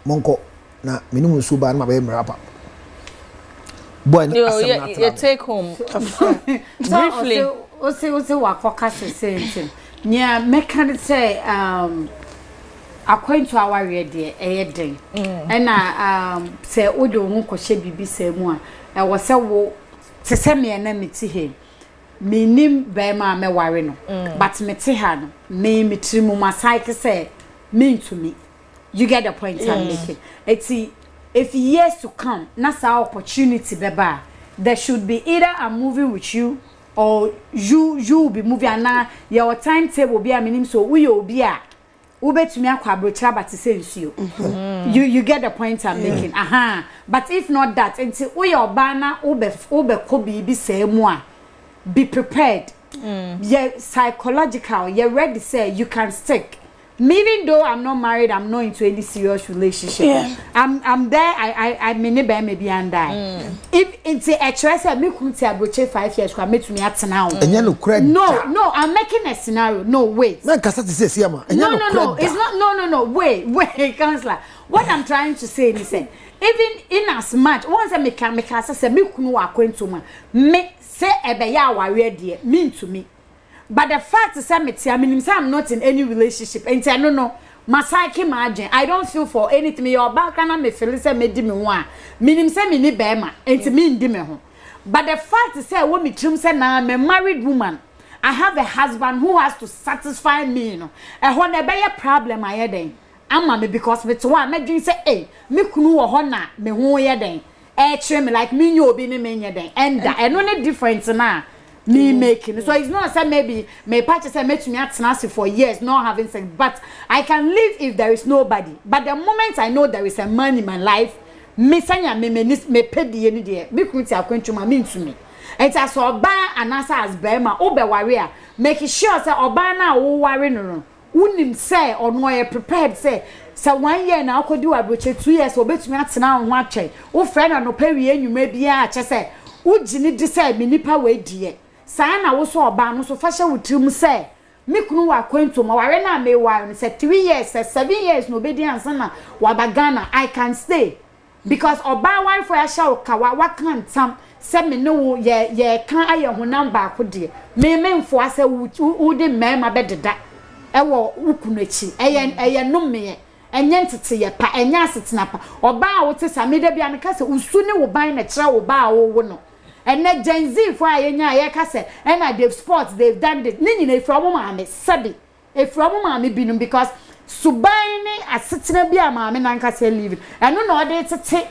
Monko na minimum nsu ba na be mrapa. Boy, you take home. Briefly. Ose wakoka se nya meka say according to our ready den. And say odo hu kohye bibi say mu a wo se wo se se me na meti he. Minim be ma me ware no. But meti ha no. Me trimu masai say mean to me. You get the point I'm making. If years to come, that's our opportunity, beba. There should be either I'm moving with you, or you will be moving. And now your timetable will be a minimum. So we will be a ube to me a quabrocha, but to say you get the point I'm making. But if not that, until we your banner ube kobi be say more. Be prepared. Yeah, psychological. You're ready. Say you can stick. Even though I'm not married, I'm not into any serious relationship. I'm there. I maybe and die. If it's a choice, I make me 5 years. I make me at now. No, I'm making a scenario. No, wait. No, it's not. No. Wait, counselor. What I'm trying to say is, even in as much once I make say me kunu akwentu ma me say ebe ya aware there mean to me. but the fact is I'm not in any relationship and I don't know my psyche margin. I don't feel for anything. Your background me feel say me di me one. Minim say me ni bema and me ndi me ho. But the fact is say when me trim say na I'm a married woman. I have a husband who has to satisfy me, you know. And when there be a problem I then I'm because me to one me dream say eh me kunu wo ho na me ho ye den. Me like me you obi ni me nye den. And that no difference na me making. So it's not say maybe me patch say me to me atnasi for years not having sex, but I can live if there is nobody. But the moment I know there is a man in my life, me sanya me pay the any there. Me kunti akwentu ma mean to me. And as oba anasa as bema obe warrior, make sure say oba na wo worry no. Unim say or no prepared say 1 year na akodi abroche 2 years obetumi atena ho atwe. Wo friend na no pay wie enwuma bia a che say wo gini decide me nipa we die. Say na wo so oba no so fasha wutrim say me kunu wa kwentu ma ware na me wa say 3 years say 7 years no obedi ansa na wa bagana I can stay because oba wan for ya sha kawa wa kan tam say me no ye kan aye honam ba ko de me memfo ase wo de mema bededa ewo ukunu echi eye no me enye ntete ye pa enye asetena pa oba a wo te sameda bia me ka se usu ne wo ban na kira wo ba a wo no ene Gen Z for ayenya ye ka se na they've sports they've done this ni nyina from maame sabi e from maame binum because suban ni asetena bia maame nan ka se live eno na ode tete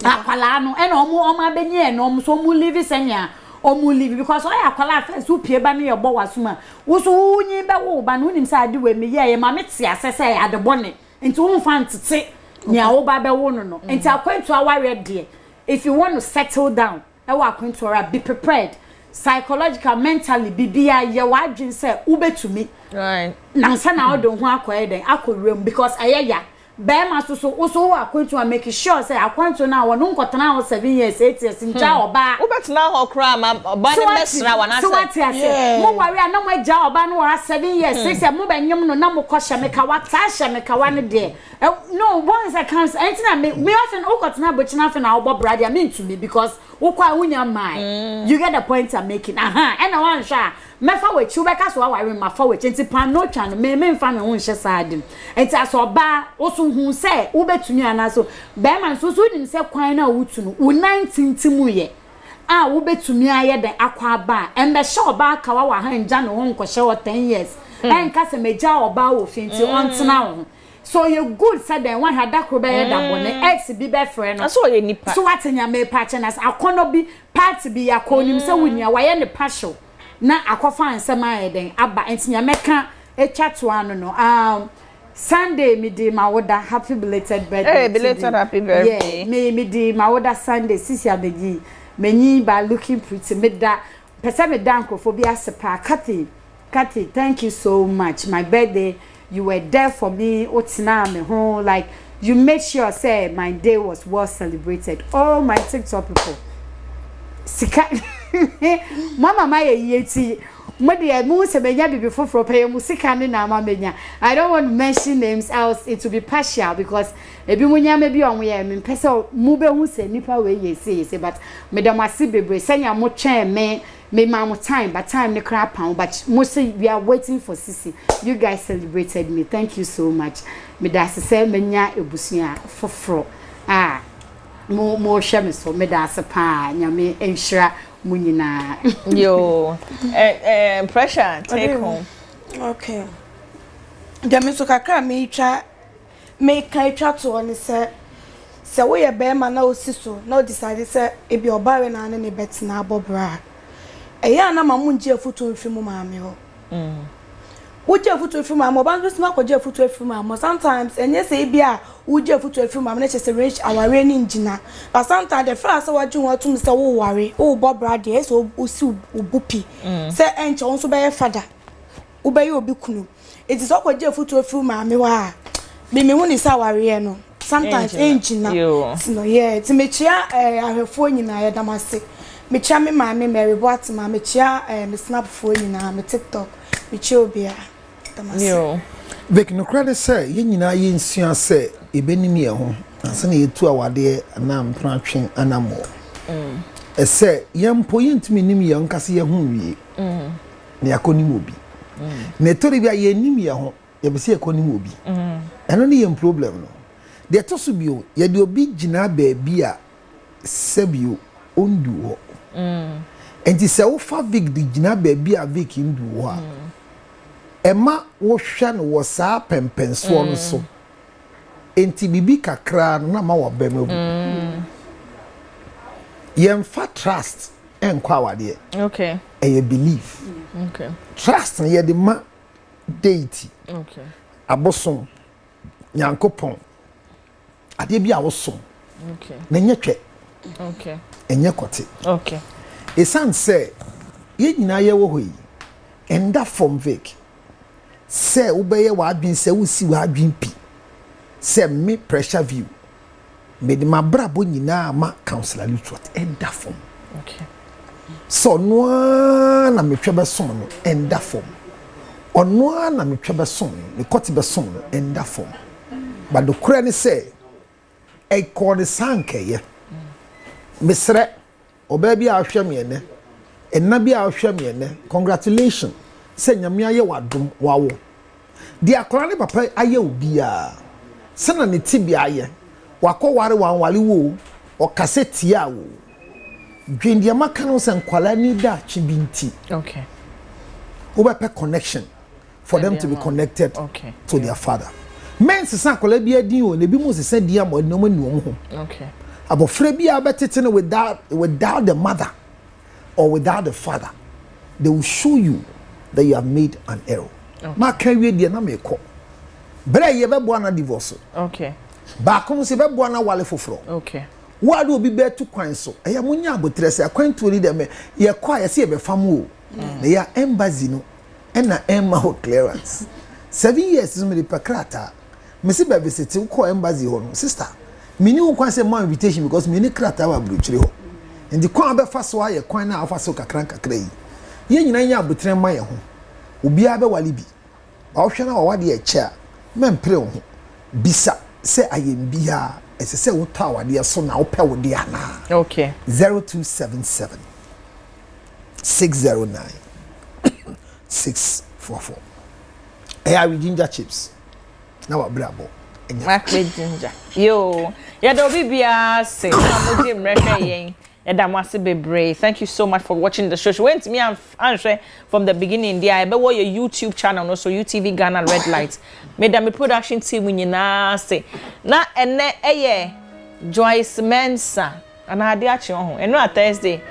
akwala no ena omo abenye eno omo so mu live senya omo live because oya akwala first wo pie ba ne ye bo wasuma wo so unyi be wo ba no nim sa ade we me ye maame te asese ade bone nti wo mfa ntete ni a wo ba be wo no no nti akwantu aware de if you want to settle down e wa akwantu ora be prepared psychological mentally bibia ye wa dwin say ubetumi right na nsa na odo ho akoye den akorem because ayeya bema so akwantu make sure say akwantu na wonu nkotena ho 7 years 8 years nja oba ubetena ho kra ma oba ne mesra wana so what ya say mo wari na mo ja oba no 7 years 6 years mo benyem no na mo kosha me ka wata sha me ka wane de no once I can't anything me often ukotena bochina fe na obo brother mean to me because ukwa unya mai you get the point I'm making and I want sha mefa we chu beka so aware ma fa we nti pan no twa no me mfa me ho nhye saadem enti aso ba oso hu se ubetumi ana so be man so nim se kwan na wutu no u 19 mu ye ubetumi aye den akwa ba embe she oba kawa wa hanja no ho nkɔhye wo 10 years enka se meja oba wo finti ontena wo so you good said then one had that be da bone ex bi be friend no so ye nipa so watenya me pa chenas akono bi party bi yakonim se wunia wa ye ne passion na akofa ansem ayeden aba entinya meka etwa to ano no Sunday me di mawoda happy belated birthday hey belated happy birthday yeah me di mawoda Sunday sisi abegi menyi ba looking pretty me da pese me da nkrofobia sepa Kathy thank you so much my birthday you were there for me otina me home like you made sure say my day was well celebrated all my TikTok people sika mama my yeti mode mu se benya bibi foforo pay mu sika ne na mama benya I don't want to mention names else it will be partial because ebi munya me bi onwe ya me pese mu be hu se nipa we yesi but me da masi bebre senya mo twen me ma time but time ne kra pan but mo say we are waiting for Sisi you guys celebrated me thank you so much me da se menya ebusua foforo mo shame so me da se pa nyame enhira munyina yo pressure take home okay dem so kakra me kan twa to on se we ye be ma na osiso na decide se e bi obawe na ne betina abobra eya na ma munje afuto mfimu maame ho uje afuto mfimu maame obanzo sima koje afuto mfimu maame sometimes enye se bia uje afuto mfimu maame na chese range aware ni njina but sometimes the first waju watum se wo ware wo bobra de so osi obupi se enche won be fada wo be obi kunu it is koje afuto mfimu maame wa me hu ni sa ware no sometimes njina no yeah ti mechia ahwefo nyina ya damase mechia me maame Mary Boat ma mechia me snap fo nyina me TikTok mechia obia yo Vic no credit say ye nyina ye nsua say ebenim ye ho ansa na yetu awade na mpratwen anamo say ye mpo ye ntimi nim ye nkase ye ho wie na yakoni obi na tori bia ye nim ye ho ye be se yakoni obi eno ne ye problem no de to so bio ye de obi gina ba bia sebio ondu ho enti se wo fa big de gina ba bia big ndu ho a ema wo hwe no wo saa pempenso no so enti bibi kakra na ma wo ba mabu yemfa trust enkwa awade okay e believe okay trust ye de ma deity okay abosom nyankopon ade bia wo som okay na nyetwe okay enye kote okay esan say ye nyina ye wo hoyi enda from vek say wo be ye wa adwin say wo si wa adwin pi say me pressure view me de mabrabo nyina ma counselor truth enda from okay so no na metwe be som no enda from ono na metwe be som no kote be som no enda from but the kura ni say e ko ni sankeye mesre oba bi a hwɛ me ene enna bi a hwɛ me ene congratulations say nyame aye wadom wawo di akora ne papa aye obi a sana ne tibia aye wakɔware wanwale wo o kaseti a wo dwendia maka no se nkwala ni da chibinti okay obepe connection for them to be connected okay to their father men sesa akwala bi adin o ne bi mu sesa dia mo no mo nuom ho okay abofra bi abetete without the mother or without the father they will show you that you have made an error ma kan wie dia na me ko bra ye be bo na divorce okay ba kom se be bo na wale foforo okay wadu obi be tu kwan so eya munya abotrese akwantu ni dem ye kwa ye se be fam o na ya embassy no na emma ho clearance 7 years me de pakrata me se be visit ko embassy ho no sister mini ho kwan se ma invitation because mini krata wa bruchire ho ndi kwan be fa so aye kwan na afa so kakran kakra yi ye nyina nya abotre ma ye ho obi a be wale bi ba wo hwe na wa de e che a mempre ho bisa se ayembia ese se wo ta wade so na wo pe wo de ana okay 0277 609 644 we ginger chips na wa brabo Mark ginger yo ya do bibia say na mo di mrehwe yen Edamasi Bebre. Thank you so much for watching the show. She went to me and answer from the beginning. There, I bet what your YouTube channel, also UTV Ghana Red Light. Made them a production team when you na say na ene Joyce Mensa and I had actually and no Thursday.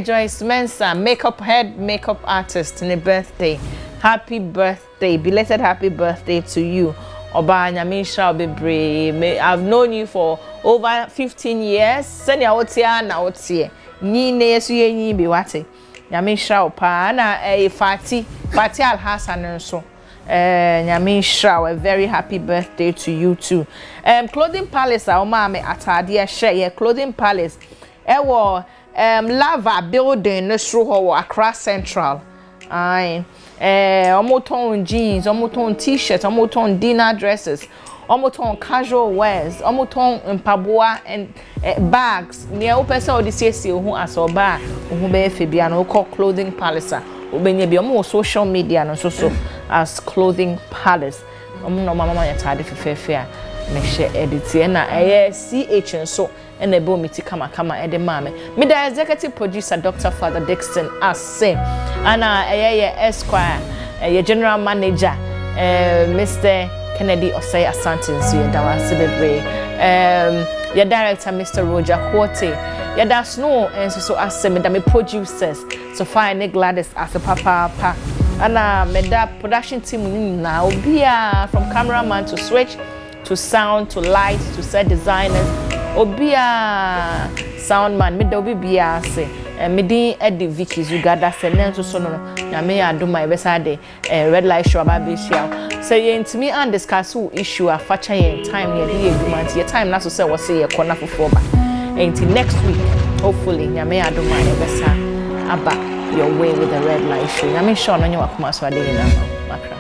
Joyce Mensa, head makeup artist in a birthday. Happy birthday, belated happy birthday to you. Oba Nyamisha Bebre. I've known you for over 15 years. Send ya otia na otie. Ni ne yesu ye ni bi wate. Nyamisha opa na Fati Al Hassan so. Nyamisha, a very happy birthday to you too. Clothing Palace a oma me atade share Clothing Palace. Ewo Lava building no sro ho Accra Central. Aye. Omoton jeans, omoton t-shirts, omoton dinner dresses, omoton casual wears, omoton mpaboa and bags. Near opesa odisiesi who asoba who be Fabiano call Clothing Palace. Obenye bi omo social media no so as Clothing Palace. Omo no mama ya tade fefefe a me share edit na CH so and the bomiti kama ede mame. Me the executive producer Dr. Father Dixon as say ana Esquire your general manager Mr. Kennedy Osei Asante so your Dawasi Bebre your director Mr. Roger Quote your da Snow and so as say me the producers so fine Gladys as a papa ana me da production team na obia from cameraman to switch to sound to light to set designers obia soundman me do bibia say me din Eddie Vicky Zugada say nenso so no na me adoma e besa de red light show about be share say yentimi and discuss issue afacha yen time ye dey agreement ye time na so say we say ye corner for ba until next week hopefully na me adoma e besa aba your way with the red light show na me sure no nyi wakoma so ade na makra